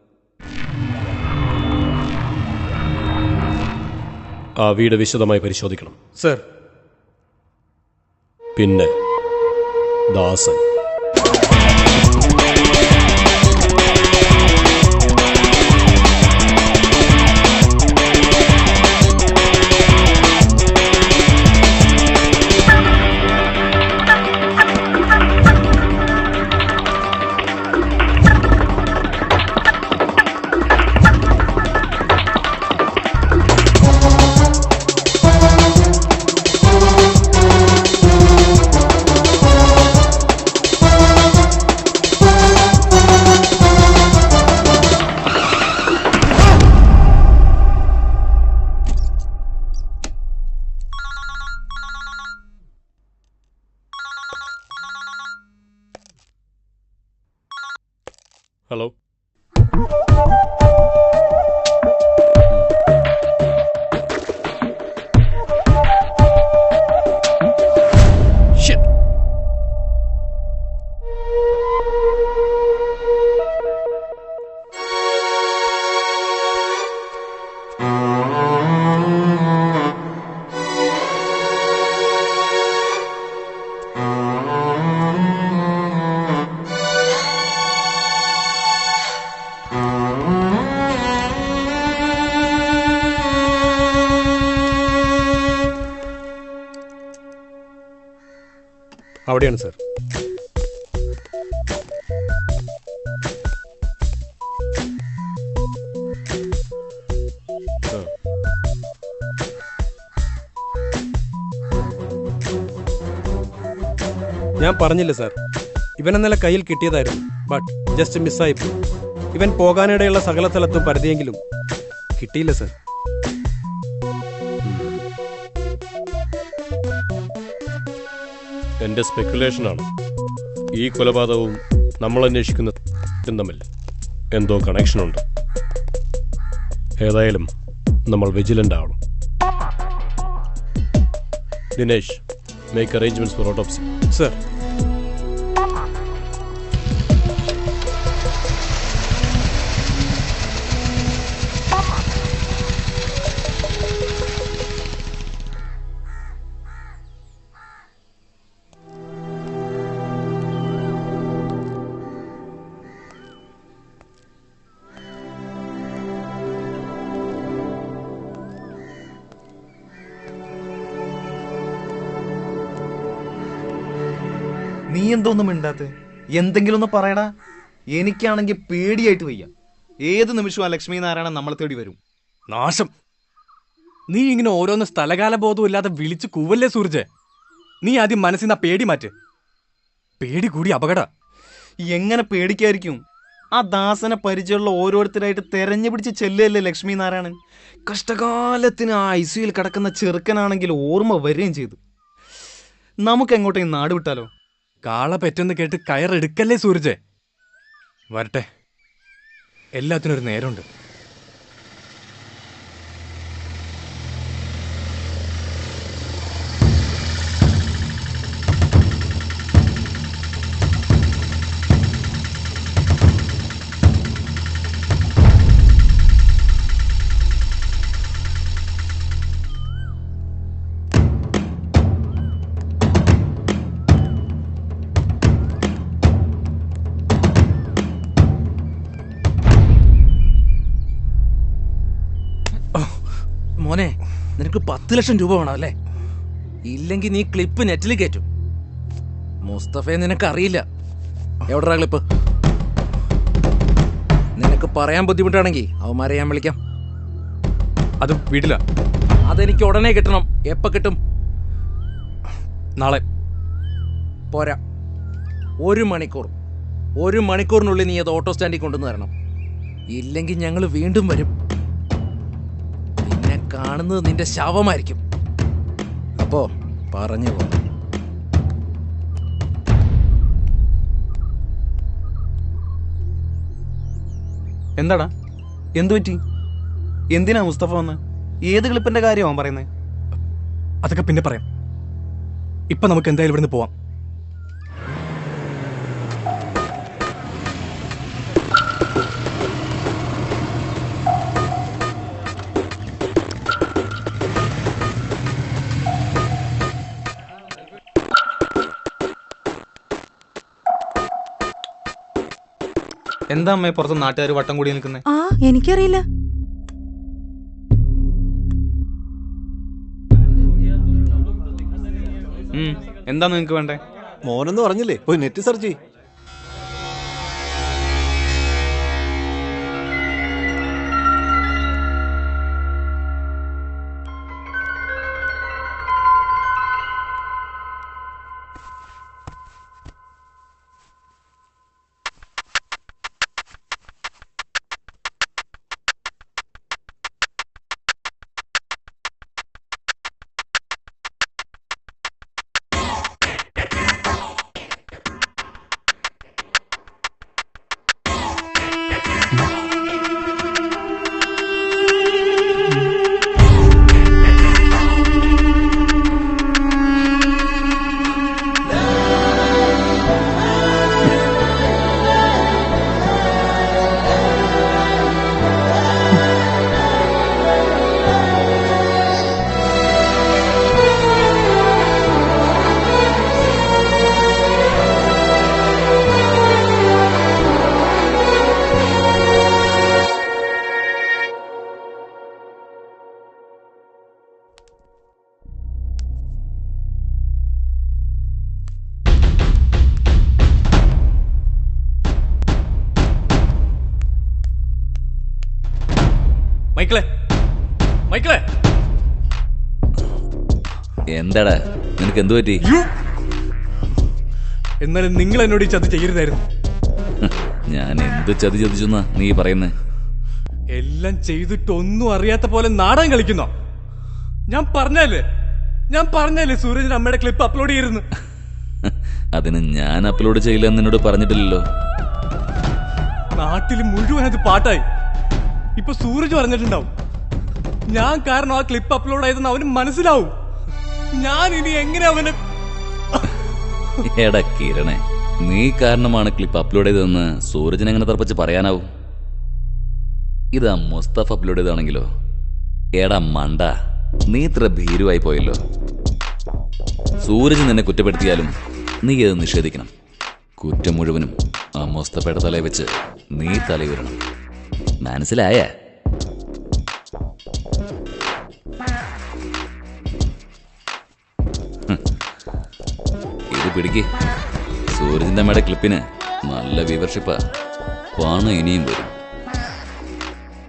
ആ വീട് വിശദമായി പരിശോധിക്കണം സർ. പിന്നെ ദാസൻ. ഹലോ. അവിടെയാണ് സർ. ഞാൻ പറഞ്ഞില്ല സാർ, ഇവൻ ഇന്നലെ കയ്യിൽ കിട്ടിയതായിരുന്നു. But just മിസ്സായിപ്പോയി. ഇവൻ പോകാനിടയുള്ള സകല സ്ഥലത്തും പരതിയെങ്കിലും കിട്ടിയില്ല സാർ. എൻ്റെ സ്പെക്കുലേഷനാണ്. ഈ കൊലപാതകവും നമ്മൾ അന്വേഷിക്കുന്ന തമ്മിൽ എന്തോ കണക്ഷനുണ്ട്. ഏതായാലും നമ്മൾ വിജിലൻ്റ് ആവണം. Dinesh, make arrangements four autopsy. Sir. നീ എന്തോന്നും മിണ്ടാത്ത? എന്തെങ്കിലും ഒന്ന് പറയടാ. എനിക്കാണെങ്കിൽ പേടിയായിട്ട് വയ്യ. ഏത് നിമിഷവും ആ ലക്ഷ്മി നാരായണൻ നമ്മളെ തേടി വരും. നാശം. നീ ഇങ്ങനെ ഓരോന്ന് സ്ഥലകാല ബോധവും ഇല്ലാതെ വിളിച്ചു കൂവല്ലേ സൂർജ്. നീ ആദ്യം മനസ്സിൽ നിന്ന് പേടി മാറ്റ്. പേടി കൂടി അപകട. എങ്ങനെ പേടിക്കായിരിക്കും? ആ ദാസനെ പരിചയമുള്ള ഓരോരുത്തരായിട്ട് തെരഞ്ഞു പിടിച്ച് ചെല്ലുകയല്ലേ ലക്ഷ്മി നാരായണൻ. കഷ്ടകാലത്തിന് ആ ICUയിൽ കിടക്കുന്ന ചെറുക്കനാണെങ്കിൽ ഓർമ്മ വരികയും ചെയ്തു. നമുക്ക് എങ്ങോട്ടേയും നാട് വിട്ടാലോ? കാള പെറ്റെന്ന് കേട്ട് കയറെടുക്കല്ലേ സൂരജ്. വരട്ടെ, എല്ലാത്തിനും ഒരു നേരമുണ്ട്. മോനെ, നിനക്ക് 10 ലക്ഷം രൂപ വേണം അല്ലേ? ഇല്ലെങ്കിൽ നീ ക്ലിപ്പ് നെറ്റിൽ കയറ്റും. മുസ്തഫയെ നിനക്കറിയില്ല. എവിടെടാ ക്ലിപ്പ്? നിനക്ക് പറയാൻ ബുദ്ധിമുട്ടാണെങ്കിൽ അവന്മാരെ ഞാൻ വിളിക്കാം. അത് വീട്ടില. അതെനിക്ക് ഉടനെ കിട്ടണം. എപ്പോ കിട്ടും? നാളെ. പോരാ, 1 മണിക്കൂർ. 1 മണിക്കൂറിനുള്ളിൽ നീ അത് ഓട്ടോ സ്റ്റാൻഡിൽ കൊണ്ടുവന്ന് തരണം. ഇല്ലെങ്കിൽ ഞങ്ങൾ വീണ്ടും വരും. നിന്നെ കാണുന്നത് നിന്റെ ശവമായിരിക്കും. അപ്പോ പറഞ്ഞു പോ. എന്താടാ, എന്തു പറ്റി? എന്തിനാ മുസ്തഫ വന്ന്? ഏത് ക്ലിപ്പിന്റെ കാര്യമാണ് പറയുന്നത്? അതൊക്കെ പിന്നെ പറയാം. ഇപ്പൊ നമുക്ക് എന്തായാലും ഇവിടുന്ന് പോവാം. എന്താ അമ്മേ പുറത്ത് നാട്ടുകാർ വട്ടം കൂടി നിൽക്കുന്നേ? ആ, എനിക്കറിയില്ല. എന്താ നിങ്ങക്ക് വേണ്ടേ? മോനെന്ന് പറഞ്ഞില്ലേ, പോയി നെറ്റ് സെർച്ച് ചെയ്യ്. മൈക്കിളെ, എന്താടാ, നിനക്ക് എന്തു പറ്റി? എന്നാലും നിങ്ങൾ എന്നോട് ഈ ചതി ചെയ്യരുതായിരുന്നു. ഞാൻ എന്ത് ചതി ചതിച്ചെന്നാ നീ പറയുന്നേ? എല്ലാം ചെയ്തിട്ടൊന്നും അറിയാത്ത പോലെ നാടകം കളിക്കുന്നോ? ഞാൻ പറഞ്ഞല്ലേ സൂരജിന് അമ്മയുടെ ക്ലിപ്പ് അപ്ലോഡ് ചെയ്തിരുന്നു. അതിന് ഞാൻ അപ്ലോഡ് ചെയ്യില്ല എന്ന് എന്നോട് പറഞ്ഞിട്ടില്ലല്ലോ. നാട്ടിൽ മുഴുവൻ അത് പാട്ടായി. ഇപ്പൊ സൂരജ് പറഞ്ഞിട്ടുണ്ടാവും ഞാൻ കാരണം ആ ക്ലിപ്പ് അപ്ലോഡ് ആയതെന്ന് അവന് മനസ്സിലാവും. ഞാൻ ഇനി എങ്ങനെ അവന്... എടാ കിരണേ, നീ കാരണമാണ് ക്ലിപ്പ് അപ്ലോഡ് ചെയ്തതെന്ന് സൂരജിനെ എങ്ങനെ തറപ്പിച്ച് പറയാനാവും? ഇതാ മുസ്തഫ അപ്ലോഡ് ചെയ്താണെങ്കിലോ? എടാ മണ്ട, നീ ഇത്ര ഭീരുവായി പോയല്ലോ. സൂരജ് നിന്നെ കുറ്റപ്പെടുത്തിയാലും നീ അത് നിഷേധിക്കണം. കുറ്റം മുഴുവനും ആ മുസ്തഫയുടെ തലയിൽ വെച്ച് നീ തലയുരണം. മനസ്സിലായ? ഇത് പിടിക്ക്. സൂരജിന്റെ അമ്മയുടെ ക്ലിപ്പിന് നല്ല വ്യൂവർഷിപ്പാ. പണം ഇനിയും വരും.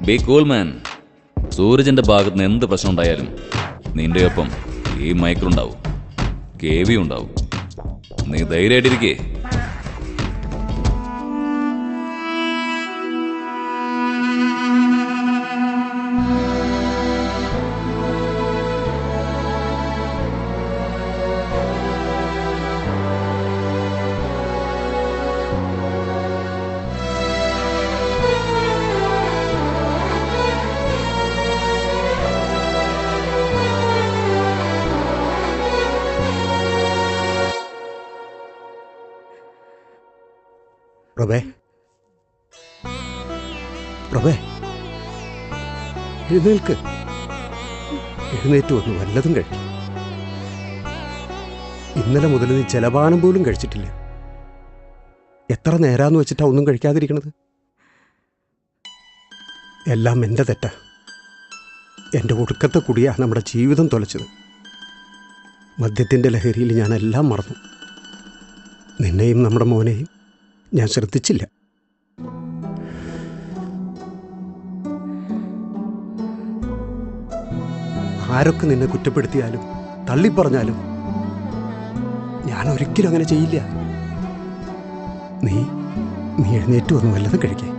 B cool man. സൂരജിന്റെ ഭാഗത്ത് നിന്ന് എന്ത് പ്രശ്നം ഉണ്ടായാലും നിന്റെ ഒപ്പം ഈ മൈക്കിളുണ്ടാവും, കേവി ഉണ്ടാവും. നീ ധൈര്യമായിട്ടിരിക്കേ. പ്രഭേ, എഴുന്നേൽക്ക്. എഴുന്നേറ്റ് വന്ന് വല്ലതും കഴിക്കും. ഇന്നലെ മുതൽ നീ ജലപാനം പോലും കഴിച്ചിട്ടില്ല. എത്ര നേരാന്ന് വെച്ചിട്ടാ ഒന്നും കഴിക്കാതിരിക്കണത്? എല്ലാം എൻ്റെ തെറ്റാ. എൻ്റെ ഒടുക്കത്തെ കുടിയാണ് നമ്മുടെ ജീവിതം തൊലച്ചത്. മദ്യത്തിൻ്റെ ലഹരിയിൽ ഞാനെല്ലാം മറന്നു. നിന്നെയും നമ്മുടെ മോനെയും ഞാൻ ശ്രദ്ധിച്ചില്ല. ആരൊക്കെ നിന്നെ കുറ്റപ്പെടുത്തിയാലും തള്ളിപ്പറഞ്ഞാലും ഞാൻ ഒരിക്കലും അങ്ങനെ ചെയ്യില്ല. നീ എഴുന്നേറ്റ് വന്ന് വല്ലതും കഴിക്കേ.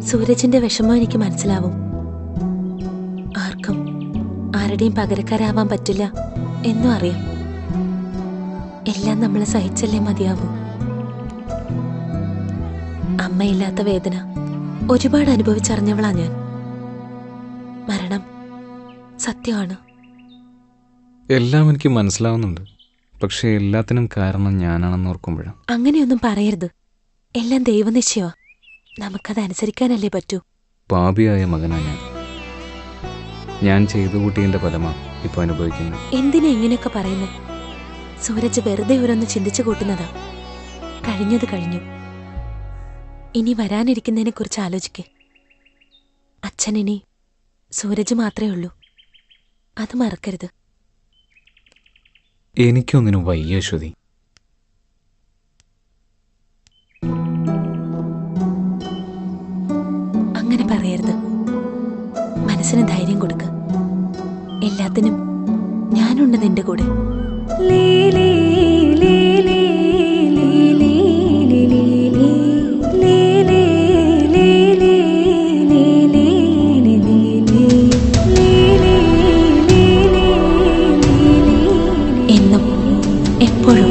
സൂരജിന്റെ വിഷമം എനിക്ക് മനസ്സിലാവും. ആർക്കും ആരുടെയും പകരക്കാരാവാൻ പറ്റില്ല എന്നും അറിയാം. എല്ലാം നമ്മൾ സഹിച്ചല്ലേ മതിയാവൂ. അമ്മയില്ലാത്ത വേദന ഒരുപാട് അനുഭവിച്ചറിഞ്ഞവളാ ഞാൻ. മരണം സത്യമാണ്. എല്ലാം എനിക്ക് മനസ്സിലാവുന്നുണ്ട്. പക്ഷെ എല്ലാത്തിനും കാരണം ഞാനാണെന്ന് ഓർക്കുമ്പോഴാണ്. അങ്ങനെയൊന്നും പറയരുത്. എല്ലാം ദൈവനിശ്ചയമാ. നമുക്കതനുസരിക്കാനല്ലേ പറ്റൂ. പാപിയായ മകനാ ഞാൻ ചെയ്തു കൂട്ടിയതിന്റെ ഫലമാ ഇപ്പൊ അനുഭവിക്കുന്നത്. എന്തിനാ ഇങ്ങനെയൊക്കെ പറയുന്നത്? സൂരജ് വെറുതെ ഓരോന്ന് ചിന്തിച്ചു കൂട്ടുന്നതാ. കഴിഞ്ഞത് കഴിഞ്ഞു. ഇനി വരാനിരിക്കുന്നതിനെ കുറിച്ച് ആലോചിക്കേ. അച്ഛൻ ഇനി സൂരജ് മാത്രമേ ഉള്ളൂ. അത് മറക്കരുത്. എനിക്കൊന്നിനും വയ്യ ശ്രുതി. അങ്ങനെ പറയരുത്. മനസ്സിന് ധൈര്യം കൊടുക്ക്. എല്ലാത്തിനും ഞാനുണ്ട് നിന്റെ കൂടെ. എന്നും എപ്പോഴും.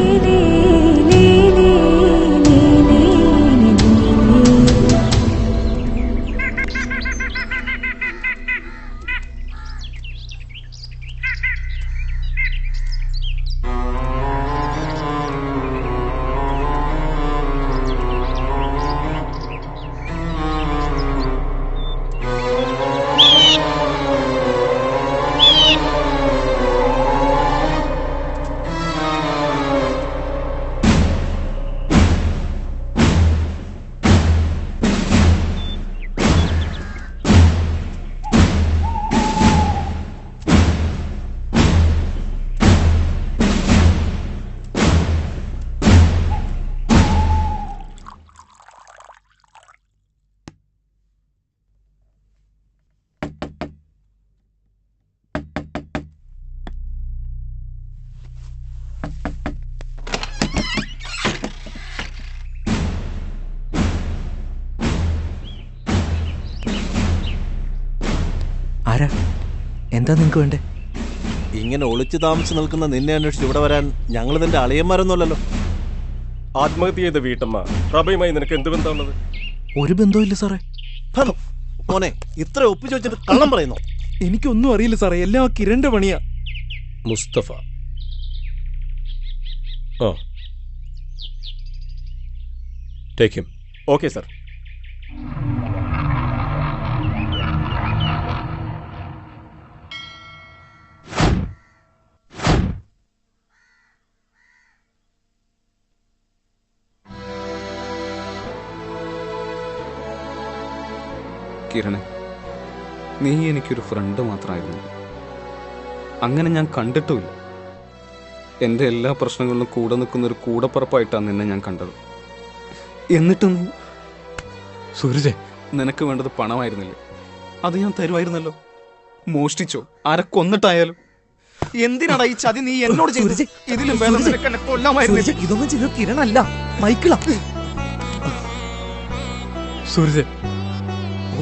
എന്താ നിങ്ങൾക്ക് വേണ്ടേ? ഇങ്ങനെ ഒളിച്ചു താമസിച്ച് നിൽക്കുന്ന നിന്നെ അന്വേഷിച്ച് ഇവിടെ വരാൻ ഞങ്ങൾ നിന്റെ അളിയന്മാരൊന്നുമല്ലല്ലോ. ആത്മഹത്യ ചെയ്ത വീട്ടമ്മ പ്രഭയുമായി നിനക്ക് എന്ത് ബന്ധമുള്ളത്? ഒരു ബന്ധവുമില്ല സാറേ. മോനെ, ഇത്ര ഒപ്പിച്ചു വെച്ചിട്ട് കള്ളം പറയുന്നു. എനിക്കൊന്നും അറിയില്ല സാറേ, എല്ലാം ആ കിരണിന്റെ പണിയാ. Mustafa. Take him. Okay sir. കിരണേ, നീ എനിക്കൊരു ഫ്രണ്ട് മാത്രമായിരുന്നു. അങ്ങനെ ഞാൻ കണ്ടിട്ടുമില്ല. എൻ്റെ എല്ലാ പ്രശ്നങ്ങളിലും കൂടെ നിൽക്കുന്ന ഒരു കൂടപ്പുറപ്പായിട്ടാണ് നിന്നെ ഞാൻ കണ്ടത്. എന്നിട്ടും സൂരജ്, നിനക്ക് വേണ്ടത് പണമായിരുന്നില്ലേ? അത് ഞാൻ തരുമായിരുന്നല്ലോ. മോഷ്ടിച്ചോ, ആരെ കൊന്നിട്ടായാലും. എന്തിനാടാ ഈ ചതി നീ എന്നോട് ചെയ്തത്? ഇതിലും ഭേദം നിനക്ക് എന്നെ കൊല്ലാമായിരുന്നില്ലേ? ഇതൊന്നും ചെയ്ത കിരണല്ല, മൈക്കിളാ. സൂരജ്,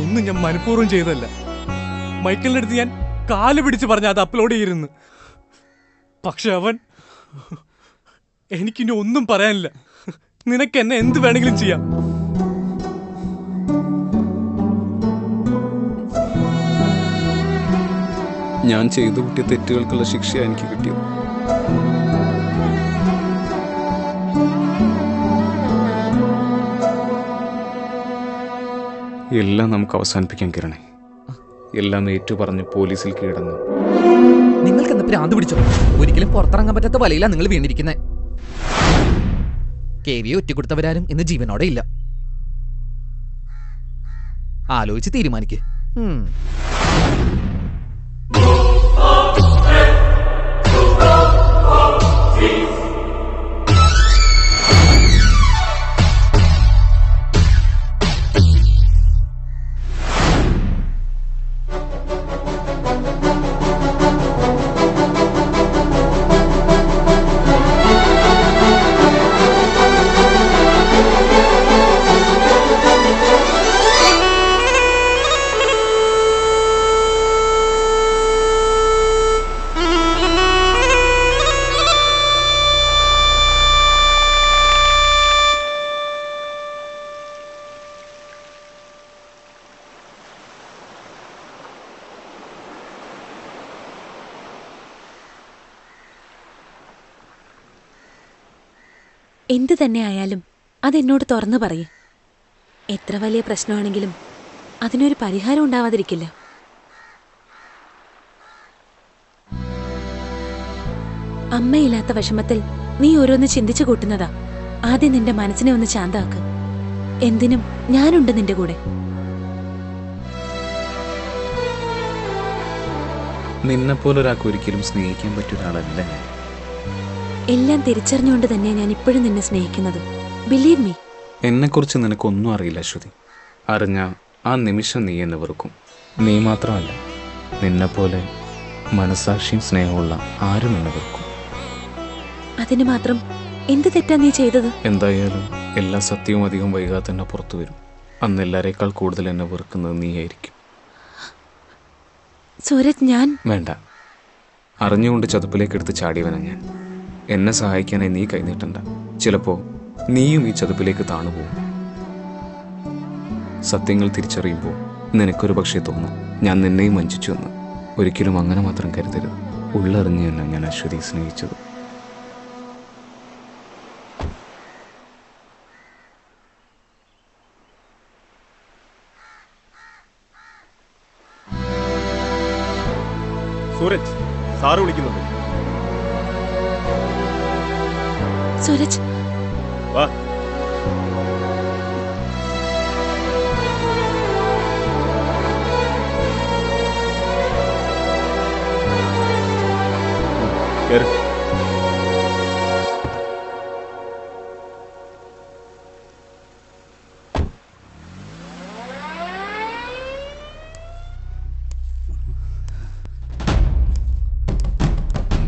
ഒന്നും ഞാൻ മനഃപൂർവ്വം ചെയ്തല്ല. മൈക്കിളിന്റെ അടുത്ത് ഞാൻ കാല് പിടിച്ച് പറഞ്ഞ അത് അപ്ലോഡ് ചെയ്തിരുന്നു. പക്ഷെ അവൻ, എനിക്കിനി ഒന്നും പറയാനില്ല. നിനക്ക് എന്നെ എന്ത് വേണമെങ്കിലും ചെയ്യാം. ഞാൻ ചെയ്തു കൂട്ടിയ തെറ്റുകൾക്കുള്ള ശിക്ഷയാണ് എനിക്ക് കിട്ടിയത്. എല്ലാം നമുക്ക് അവസാനിപ്പിക്കാൻ കിരണേ. എല്ലാം ഏറ്റു പറഞ്ഞ് പോലീസിൽ കീഴടങ്ങും. നിങ്ങൾക്ക് എന്താ ഭ്രാന്ത് പിടിച്ചോ? ഒരിക്കലും പുറത്തിറങ്ങാൻ പറ്റാത്ത വലയിലാ നിങ്ങൾ വീണിരിക്കുന്നത്. കേവിയെ ഒറ്റക്കൊടുത്തവരാരും ഇന്ന് ജീവനോടെ ഇല്ല. ആലോചിച്ച് തീരുമാനിക്ക്. എന്തു തന്നെ ആയാലും അതെന്നോട് തുറന്നു പറയേ. എത്ര വലിയ പ്രശ്നമാണെങ്കിലും അതിനൊരു പരിഹാരം ഉണ്ടാവാതിരിക്കില്ല. അമ്മയില്ലാത്ത വിഷമത്തിൽ നീ ഓരോന്ന് ചിന്തിച്ചു കൂട്ടുന്നതാ. ആദ്യം നിന്റെ മനസ്സിനെ ഒന്ന് ശാന്താക്ക്. എന്തിനും ഞാനുണ്ട് നിന്റെ കൂടെ. നിന്നെപ്പോലൊരാൾക്ക് ഒരിക്കലും സ്നേഹിക്കാൻ പറ്റിയ ഒരാളല്ല ഞാൻ. എല്ലാം തിരിച്ചറിഞ്ഞുകൊണ്ട് തന്നെ ഞാൻ ഇപ്പോഴും നിന്നെ സ്നേഹിക്കുന്നത്. Believe me. എന്നെക്കുറിച്ച് നിനക്കൊന്നും അറിയില്ല അശ്വതി. അറിഞ്ഞ ആ നിമിഷം നീ എന്നെ വെറുക്കും. നീ മാത്രമല്ല, നിന്നെപ്പോലെ മനസാക്ഷിയും സ്നേഹമുള്ള ആരും എന്നെ വെറുക്കും. അതിന് മാത്രം എന്ത് തെറ്റാ നീ ചെയ്തത്? എന്തായാലും എല്ലാ സത്യവും അധികം വൈകാതെ തന്നെ പുറത്തു വരും. അന്ന് എല്ലാരേക്കാൾ കൂടുതൽ എന്നെ വെറുക്കുന്നത് നീയായിരിക്കും. സൂരജ്, ഞാൻ വേണ്ട. അറിഞ്ഞുകൊണ്ട് ചതുപ്പിലേക്ക് എടുത്ത് ചാടിയവനാ ഞാൻ. എന്നെ സഹായിക്കാനായി നീ കൈനീട്ടണ്ട. ചിലപ്പോ നീയും ഈ ചതുപ്പിലേക്ക് താണുപോകും. സത്യങ്ങൾ തിരിച്ചറിയുമ്പോൾ നിനക്കൊരു പക്ഷേ തോന്നും ഞാൻ നിന്നെയും വഞ്ചിച്ചു എന്ന്. ഒരിക്കലും അങ്ങനെ മാത്രം കരുതരുത്. ഉള്ളറിഞ്ഞ് തന്നെ ഞാൻ അശ്വതി സ്നേഹിച്ചത്. സൂരജ്, സാറ് വിളിക്കുന്നുണ്ട്. സൂരജ്, വാ. കേറ്.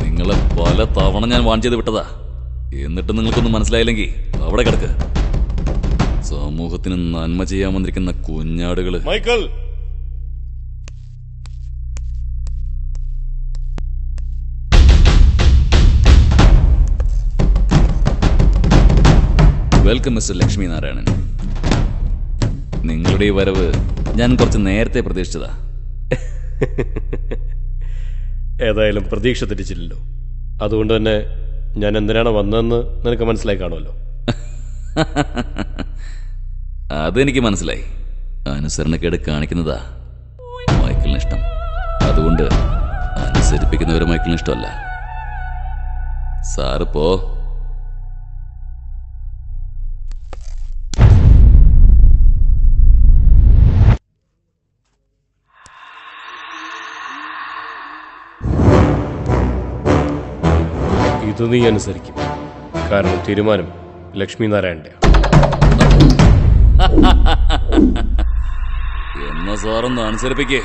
നിങ്ങളെ പല തവണ ഞാൻ വാൺ ചെയ്ത് വിട്ടതാ. എന്നിട്ട് നിങ്ങൾക്കൊന്നും മനസ്സിലായില്ലെങ്കിൽ അവിടെ കിടക്ക്. സമൂഹത്തിന് നന്മ ചെയ്യാൻ വന്നിരിക്കുന്ന കുഞ്ഞാടുകള്. Michael, welcome mister Lakshmi Narayanan. നിങ്ങളുടെ ഈ വരവ് ഞാൻ കുറച്ച് നേരത്തെ പ്രതീക്ഷിച്ചതാ. ഏതായാലും പ്രതീക്ഷ തെറ്റിച്ചില്ലല്ലോ. അതുകൊണ്ട് തന്നെ ഞാൻ എന്തിനാണ് വന്നതെന്ന് നിനക്ക് മനസ്സിലായി കാണുമല്ലോ. അതെനിക്ക് മനസ്സിലായി. അനുസരണക്കേട് കാണിക്കുന്നതാ മൈക്കിളിന് ഇഷ്ടം. അതുകൊണ്ട് അനുസരിപ്പിക്കുന്നവരെ മൈക്കിളിന് ഇഷ്ടമല്ല. സാറ് പോ. ഇത് നീ അനുസരിക്കും. കാരണം തീരുമാനം ലക്ഷ്മി നാരായണന്റെ. എന്ന സാറൊന്ന് അനുസരിപ്പിക്കേ.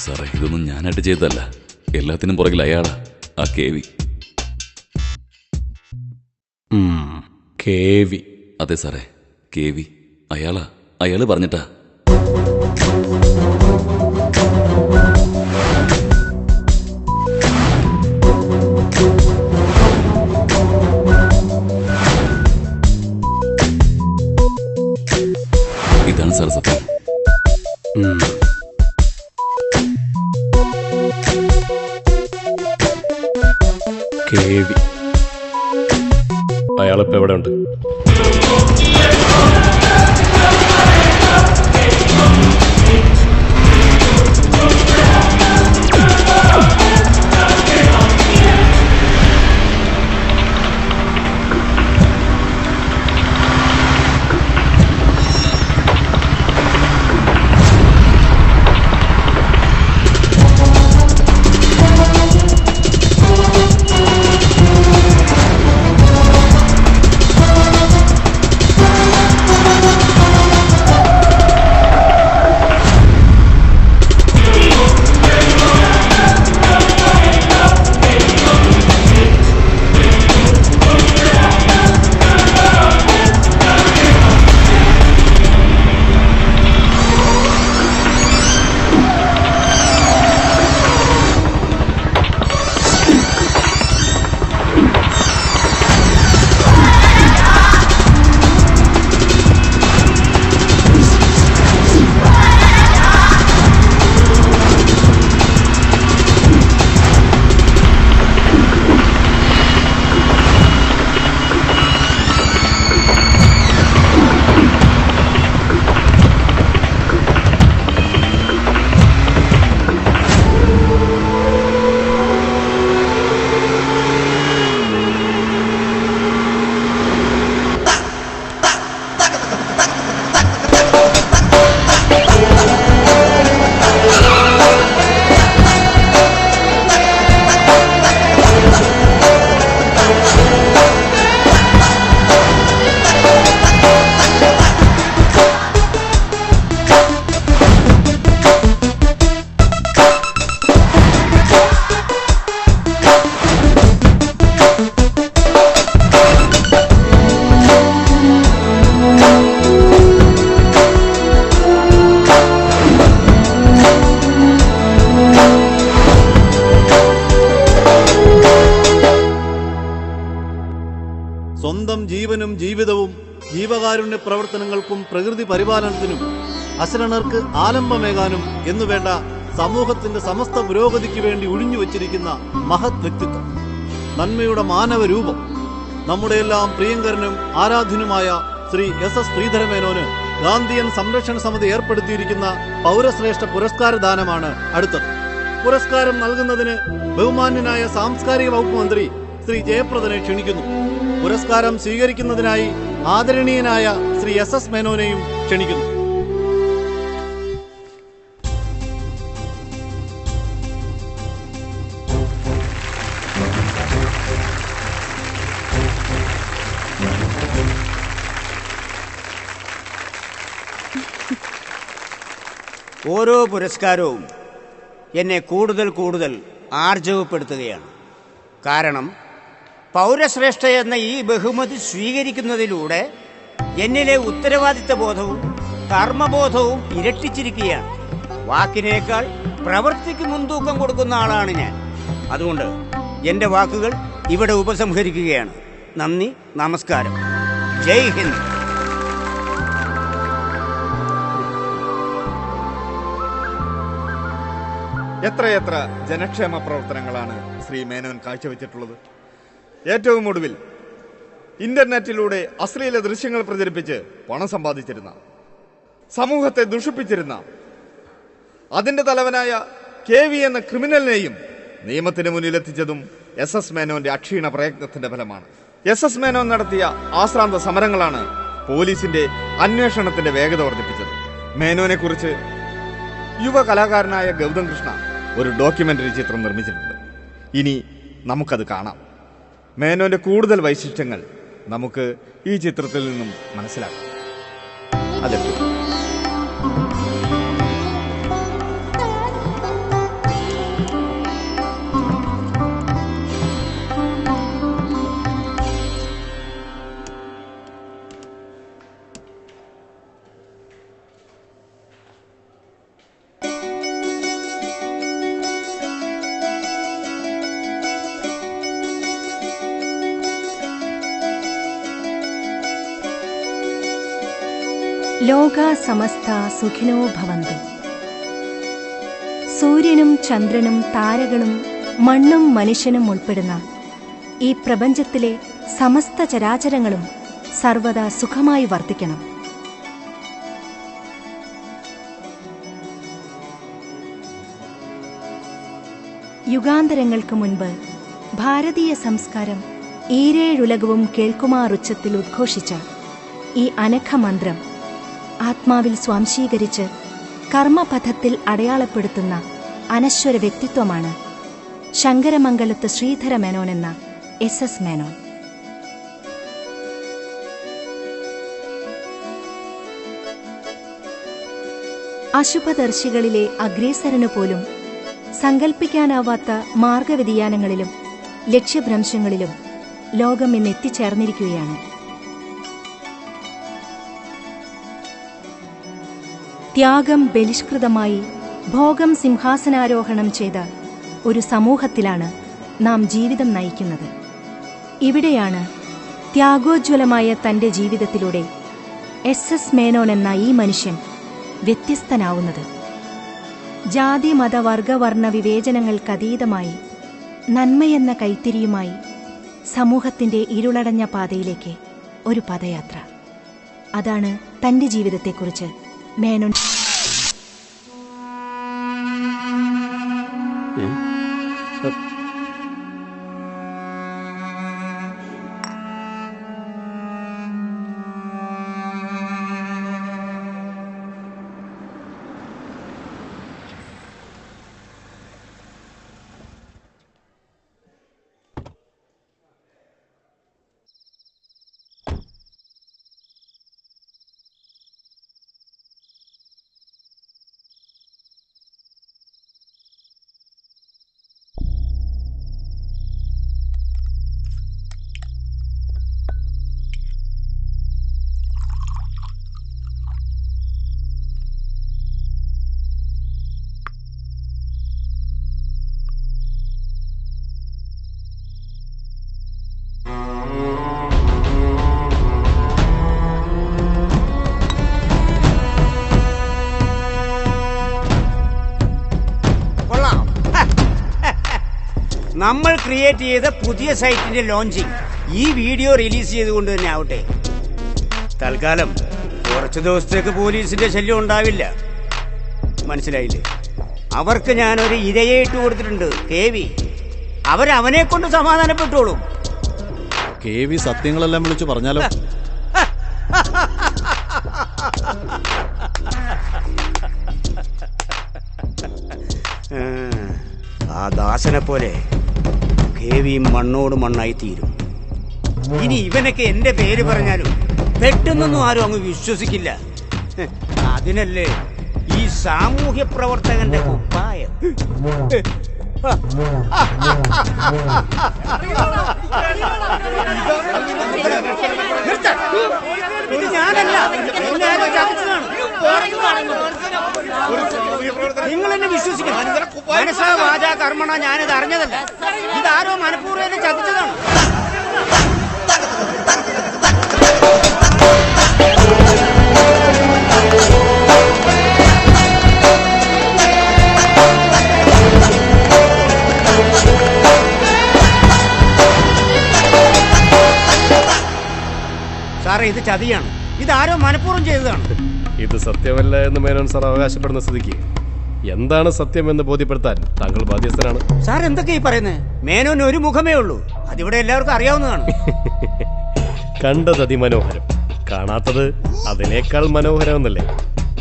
സാറേ, ഇതൊന്നും ഞാനായിട്ട് ചെയ്തതല്ല. എല്ലാത്തിനും പുറകിൽ അയാളാ, ആ KV. KV? അതെ സാറേ, KV. അയാള് പറഞ്ഞിട്ടാ. ഇതാണ് സാർ സത്യം. KV അയാളിപ്പോ എവിടെ ഉണ്ട്? ജീവനും ജീവിതവും ജീവകാരുണ്യ പ്രവർത്തനങ്ങൾക്കും പ്രകൃതി പരിപാലനത്തിനും അശരണർക്ക് ആലംബമേകാനും എന്നുവേണ്ട സമൂഹത്തിന്റെ സമസ്ത പുരോഗതിക്ക് വേണ്ടി ഒഴിഞ്ഞുവച്ചിരിക്കുന്ന മഹത് വ്യക്തിത്വം, നന്മയുടെ മാനവരൂപം, നമ്മുടെയെല്ലാം പ്രിയങ്കരനും ആരാധ്യനുമായ ശ്രീ എസ് എസ് ശ്രീധരമേനോന് ഗാന്ധിയൻ സംരക്ഷണ സമിതി ഏർപ്പെടുത്തിയിരിക്കുന്ന പൗരശ്രേഷ്ഠ പുരസ്കാര ദാനമാണ് അടുത്തത്. പുരസ്കാരം നൽകുന്നതിന് ബഹുമാന്യനായ സാംസ്കാരിക വകുപ്പ് മന്ത്രി ശ്രീ ജയപ്രദനെ ക്ഷണിക്കുന്നു. പുരസ്കാരം സ്വീകരിക്കുന്നതിനായി ആദരണീയനായ ശ്രീ എസ് എസ് മേനോനെയും ക്ഷണിക്കുന്നു. ഓരോ പുരസ്കാരവും എന്നെ കൂടുതൽ കൂടുതൽ ആർജവപ്പെടുത്തുകയാണ്. കാരണം പൗരശ്രേഷ്ഠ എന്ന ഈ ബഹുമതി സ്വീകരിക്കുന്നതിലൂടെ എന്നിലെ ഉത്തരവാദിത്ത ബോധവും കർമ്മബോധവും ഇരട്ടിച്ചിരിക്കുകയാണ്. വാക്കിനേക്കാൾ പ്രവൃത്തിക്ക് മുൻതൂക്കം കൊടുക്കുന്ന ആളാണ് ഞാൻ. അതുകൊണ്ട് എൻ്റെ വാക്കുകൾ ഇവിടെ ഉപസംഹരിക്കുകയാണ്. നന്ദി, നമസ്കാരം, ജയ് ഹിന്ദ്. എത്രയെത്ര ജനക്ഷേമ പ്രവർത്തനങ്ങളാണ് ശ്രീ മേനോൻ കാഴ്ചവെച്ചിട്ടുള്ളത്. ഏറ്റവും ഒടുവിൽ ഇന്റർനെറ്റിലൂടെ അശ്ലീല ദൃശ്യങ്ങൾ പ്രചരിപ്പിച്ച് പണം സമ്പാദിച്ചിരുന്ന, സമൂഹത്തെ ദുഷിപ്പിച്ചിരുന്ന അതിന്റെ തലവനായ KV എന്ന ക്രിമിനലിനെയും നിയമത്തിന് മുന്നിലെത്തിച്ചതും SS മേനോന്റെ അക്ഷീണ പ്രയത്നത്തിന്റെ ഫലമാണ്. SS മേനോൻ നടത്തിയ ആശ്രാന്ത സമരങ്ങളാണ് പോലീസിന്റെ അന്വേഷണത്തിന്റെ വേഗത വർദ്ധിപ്പിച്ചത്. മേനോനെ കുറിച്ച് യുവ കലാകാരനായ ഗൗതം കൃഷ്ണ ഒരു ഡോക്യുമെന്ററി ചിത്രം നിർമ്മിച്ചിട്ടുണ്ട്. ഇനി നമുക്കത് കാണാം. മേനോന്റെ കൂടുതൽ വൈശിഷ്ട്യങ്ങൾ നമുക്ക് ഈ ചിത്രത്തിൽ നിന്നും മനസ്സിലാക്കാം. അതെപ്പോ ലോകാ സമസ്ത സുഖിനോ ഭവന്തു. സൂര്യനും ചന്ദ്രനും താരകളും മണ്ണും മനുഷ്യനും ഉൾപ്പെടുന്ന ഈ പ്രപഞ്ചത്തിലെ സമസ്ത ചരാചരങ്ങളും സർവദാ സുഖമായി വർത്തിക്കണം. യുഗാന്തരങ്ങൾക്ക് മുൻപ് ഭാരതീയ സംസ്കാരം ഈരേഴുലകവും കേൾക്കുമാറുച്ചത്തിൽ ഉദ്ഘോഷിച്ച ഈ അനഘമന്ത്രം ആത്മാവിൽ സ്വാംശീകരിച്ച് കർമ്മപഥത്തിൽ അടയാളപ്പെടുത്തുന്ന അനശ്വര വ്യക്തിത്വമാണ് ശങ്കരമംഗലത്ത് ശ്രീധര മേനോൻ എന്ന SS മേനോൻ. അശുഭദർശികളിലെ അഗ്രേസരനു പോലും സങ്കൽപ്പിക്കാനാവാത്ത മാർഗവ്യതിയാനങ്ങളിലും ലക്ഷ്യഭ്രംശങ്ങളിലും ലോകം ഇന്ന് എത്തിച്ചേർന്നിരിക്കുകയാണ്. ത്യാഗം ബലിഷ്കൃതമായി ഭോഗം സിംഹാസനാരോഹണം ചെയ്ത ഒരു സമൂഹത്തിലാണ് നാം ജീവിതം നയിക്കുന്നത്. ഇവിടെയാണ് ത്യാഗോജ്വലമായ തൻ്റെ ജീവിതത്തിലൂടെ SS മേനോൻ എന്ന ഈ മനുഷ്യൻ വ്യത്യസ്തനാവുന്നത്. ജാതി മത വർഗവർണ്ണ വിവേചനങ്ങൾക്കതീതമായി നന്മയെന്ന കൈത്തിരിയുമായി സമൂഹത്തിൻ്റെ ഇരുളടഞ്ഞ പാതയിലേക്ക് ഒരു പദയാത്ര. അതാണ് തൻ്റെ ജീവിതത്തെക്കുറിച്ച് മേനോൻ നമ്മൾ ക്രിയേറ്റ് ചെയ്ത പുതിയ സൈറ്റിന്റെ ലോഞ്ചിങ് ഈ വീഡിയോ റിലീസ് ചെയ്തുകൊണ്ട് തന്നെ ആവട്ടെ. തൽക്കാലം കുറച്ചു ദിവസത്തേക്ക് പോലീസിന്റെ ശല്യം ഉണ്ടാവില്ല. മനസ്സിലായില്ലേ? അവർക്ക് ഞാനൊരു ഇരയെ ഇട്ട് കൊടുത്തിട്ടുണ്ട്, KV. അവരവനെ കൊണ്ട് സമാധാനപ്പെട്ടോളും. KV സത്യങ്ങളെല്ലാം വിളിച്ചു പറഞ്ഞാലോ? ആ ദാസനെ പോലെ KV മണ്ണോട് മണ്ണായി തീരും. ഇനി ഇവനൊക്കെ എന്റെ പേര് പറഞ്ഞാലും പെട്ടെന്നൊന്നും ആരും അങ്ങ് വിശ്വസിക്കില്ല. അതിനല്ലേ ഈ സാമൂഹ്യ പ്രവർത്തകന്റെ കുപ്പായം. ഇത് ഞാനല്ല, നിങ്ങൾ എന്നെ വിശ്വസിക്കണം. മനസ്സാ വാചാ കർമ്മണ ഞാനിത് അറിഞ്ഞതല്ല. ഇതാരോ മനഃപൂർവ്വം എന്നെ ചതിച്ചതാണ്. സാറേ, ഇത് ചതിയാണ്. ഇതാരോ മനഃപൂർവ്വം ചെയ്തതാണ്. ഇത് സത്യമല്ല എന്ന് മേനോൻ സാർ അവകാശപ്പെടുന്ന സ്ഥിതിക്ക് എന്താണ് സത്യമെന്ന് ബോധ്യപ്പെടുത്താൻ താങ്കൾ ബാധ്യസ്ഥനാണ്. സാർ എന്തൊക്കെ ഈ പറയുന്നത്? മേനോന് ഒരു മുഖമേ ഉള്ളൂ. അതിവിടെ എല്ലാവർക്കും അറിയാവുന്നതാണ്. കണ്ടത് അതിമനോഹരം, കാണാത്തത് അതിനേക്കാൾ മനോഹരമെന്നല്ലേ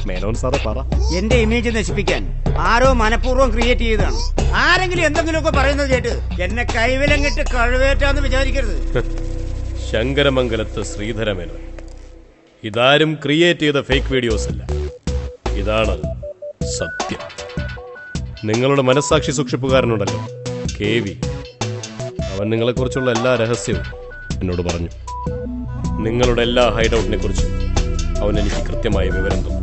മേനോൻ സാറ് പറ. എന്റെ ഇമേജ് നശിപ്പിക്കാൻ ആരോ മനഃപൂർവ്വം ക്രിയേറ്റ് ചെയ്തതാണ്. ആരെങ്കിലും എന്തെങ്കിലുമൊക്കെ പറയുന്നത് കേട്ട് എന്നെ കൈവിലങ്ങിട്ട് കഴിവേറ്റാന്ന് വിചാരിക്കരുത്. ശങ്കരമംഗലത്ത് ശ്രീധരമേനോൻ. ഇതാരും ക്രിയേറ്റ് ചെയ്ത ഫേക്ക് വീഡിയോസ് അല്ല, ഇതാണ് സത്യം. നിങ്ങളുടെ മനസ്സാക്ഷി സൂക്ഷിപ്പുകാരനുണ്ടല്ലോ KV, അവൻ നിങ്ങളെക്കുറിച്ചുള്ള എല്ലാ രഹസ്യവും എന്നോട് പറഞ്ഞു. നിങ്ങളുടെ എല്ലാ ഹൈഡൌട്ടിനെ കുറിച്ചും അവൻ എനിക്ക് കൃത്യമായ വിവരം തന്നു.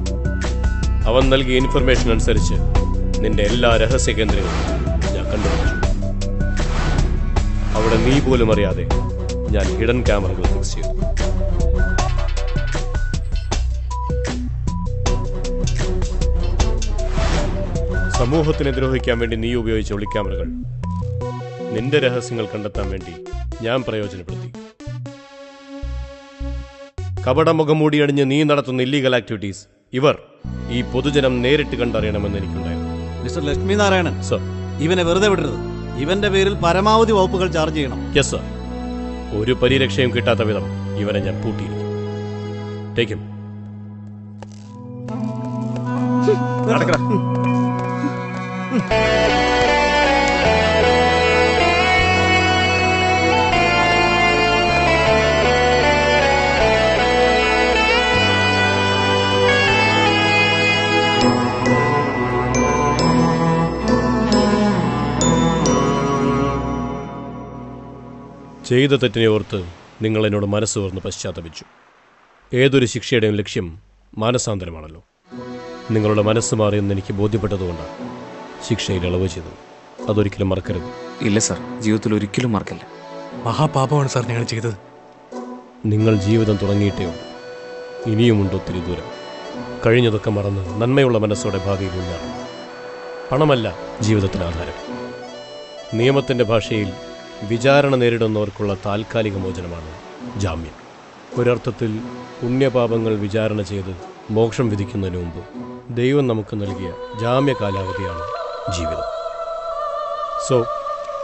അവൻ നൽകിയ ഇൻഫർമേഷൻ അനുസരിച്ച് നിന്റെ എല്ലാ രഹസ്യ കേന്ദ്രങ്ങളും ഞാൻ കണ്ടുപിടിച്ചു. അവിടെ നീ പോലും അറിയാതെ ഞാൻ ഹിഡൻ ക്യാമറകൾ ഫിക്സ് ചെയ്തു. സമൂഹത്തിനെ ദ്രോഹിക്കാൻ വേണ്ടി നീ ഉപയോഗിച്ച ഒളിക്യാമറകൾ നിന്റെ രഹസ്യങ്ങൾ കണ്ടെത്താൻ വേണ്ടി ഞാൻ പ്രയോജനപ്പെടുത്തി. കപടമുഖം മൂടിയണിഞ്ഞ് നീ നടത്തുന്ന ഇല്ലീഗൽ ആക്ടിവിറ്റീസ് ഇവർ ഈ പൊതുജനം നേരിട്ട് കണ്ടറിയണമെന്ന് എനിക്കുണ്ടായിരുന്നു. മിസ്റ്റർ ലക്ഷ്മി നാരായണൻ സർ, ഇവനെ വെറുതെ വിടരുത്. ഇവന്റെ പേരിൽ പരമാവധി വകുപ്പുകൾ ചാർജ് ചെയ്യണം. Yes sir. ഒരു പരിരക്ഷയും കിട്ടാത്ത വിധം ഇവനെ ഞാൻ പൂട്ടിയിരിക്കും. Take him. നടക്കടാ. ചെയ്ത തെറ്റിനെ ഓർത്ത് നിങ്ങൾ എന്നോട് മനസ്സ് തുറന്ന് പശ്ചാത്തപിച്ചു. ഏതൊരു ശിക്ഷയുടെയും ലക്ഷ്യം മാനസാന്തരമാണല്ലോ. നിങ്ങളുടെ മനസ്സ് മാറിയെന്ന് എനിക്ക് ബോധ്യപ്പെട്ടതുകൊണ്ടാണ് ശിക്ഷയിൽ ഇളവ് ചെയ്തത്. അതൊരിക്കലും മറക്കരുത്. ഇല്ല സാർ, ജീവിതത്തിൽ ഒരിക്കലും മറക്കില്ല. മഹാപാപമാണ് സാർ ഞങ്ങൾ ചെയ്തത്. നിങ്ങൾ ജീവിതം തുടങ്ങിയിട്ടേ ഉള്ളൂ. ഇനിയുമുണ്ട് ഒത്തിരി ദൂരം. കഴിഞ്ഞതൊക്കെ മറന്ന് നന്മയുള്ള മനസ്സോടെ ഭാവിയിൽ മുന്നേറണം. പണമല്ല ജീവിതത്തിന് ആധാരം. നിയമത്തിൻ്റെ ഭാഷയിൽ വിചാരണ നേരിടുന്നവർക്കുള്ള താൽക്കാലിക മോചനമാണ് ജാമ്യം. ഒരർത്ഥത്തിൽ പുണ്യപാപങ്ങൾ വിചാരണ ചെയ്ത് മോക്ഷം വിധിക്കുന്നതിന് മുമ്പ് ദൈവം നമുക്ക് നൽകിയ ജാമ്യ കാലാവധിയാണ് ജീവിതം. So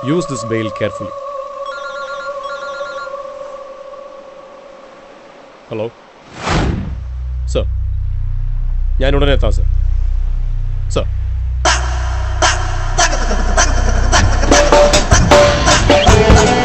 use this bail carefully. Hello sir, ഞാൻ ഉടനെ എത്താം സർ. Sir, Thank you.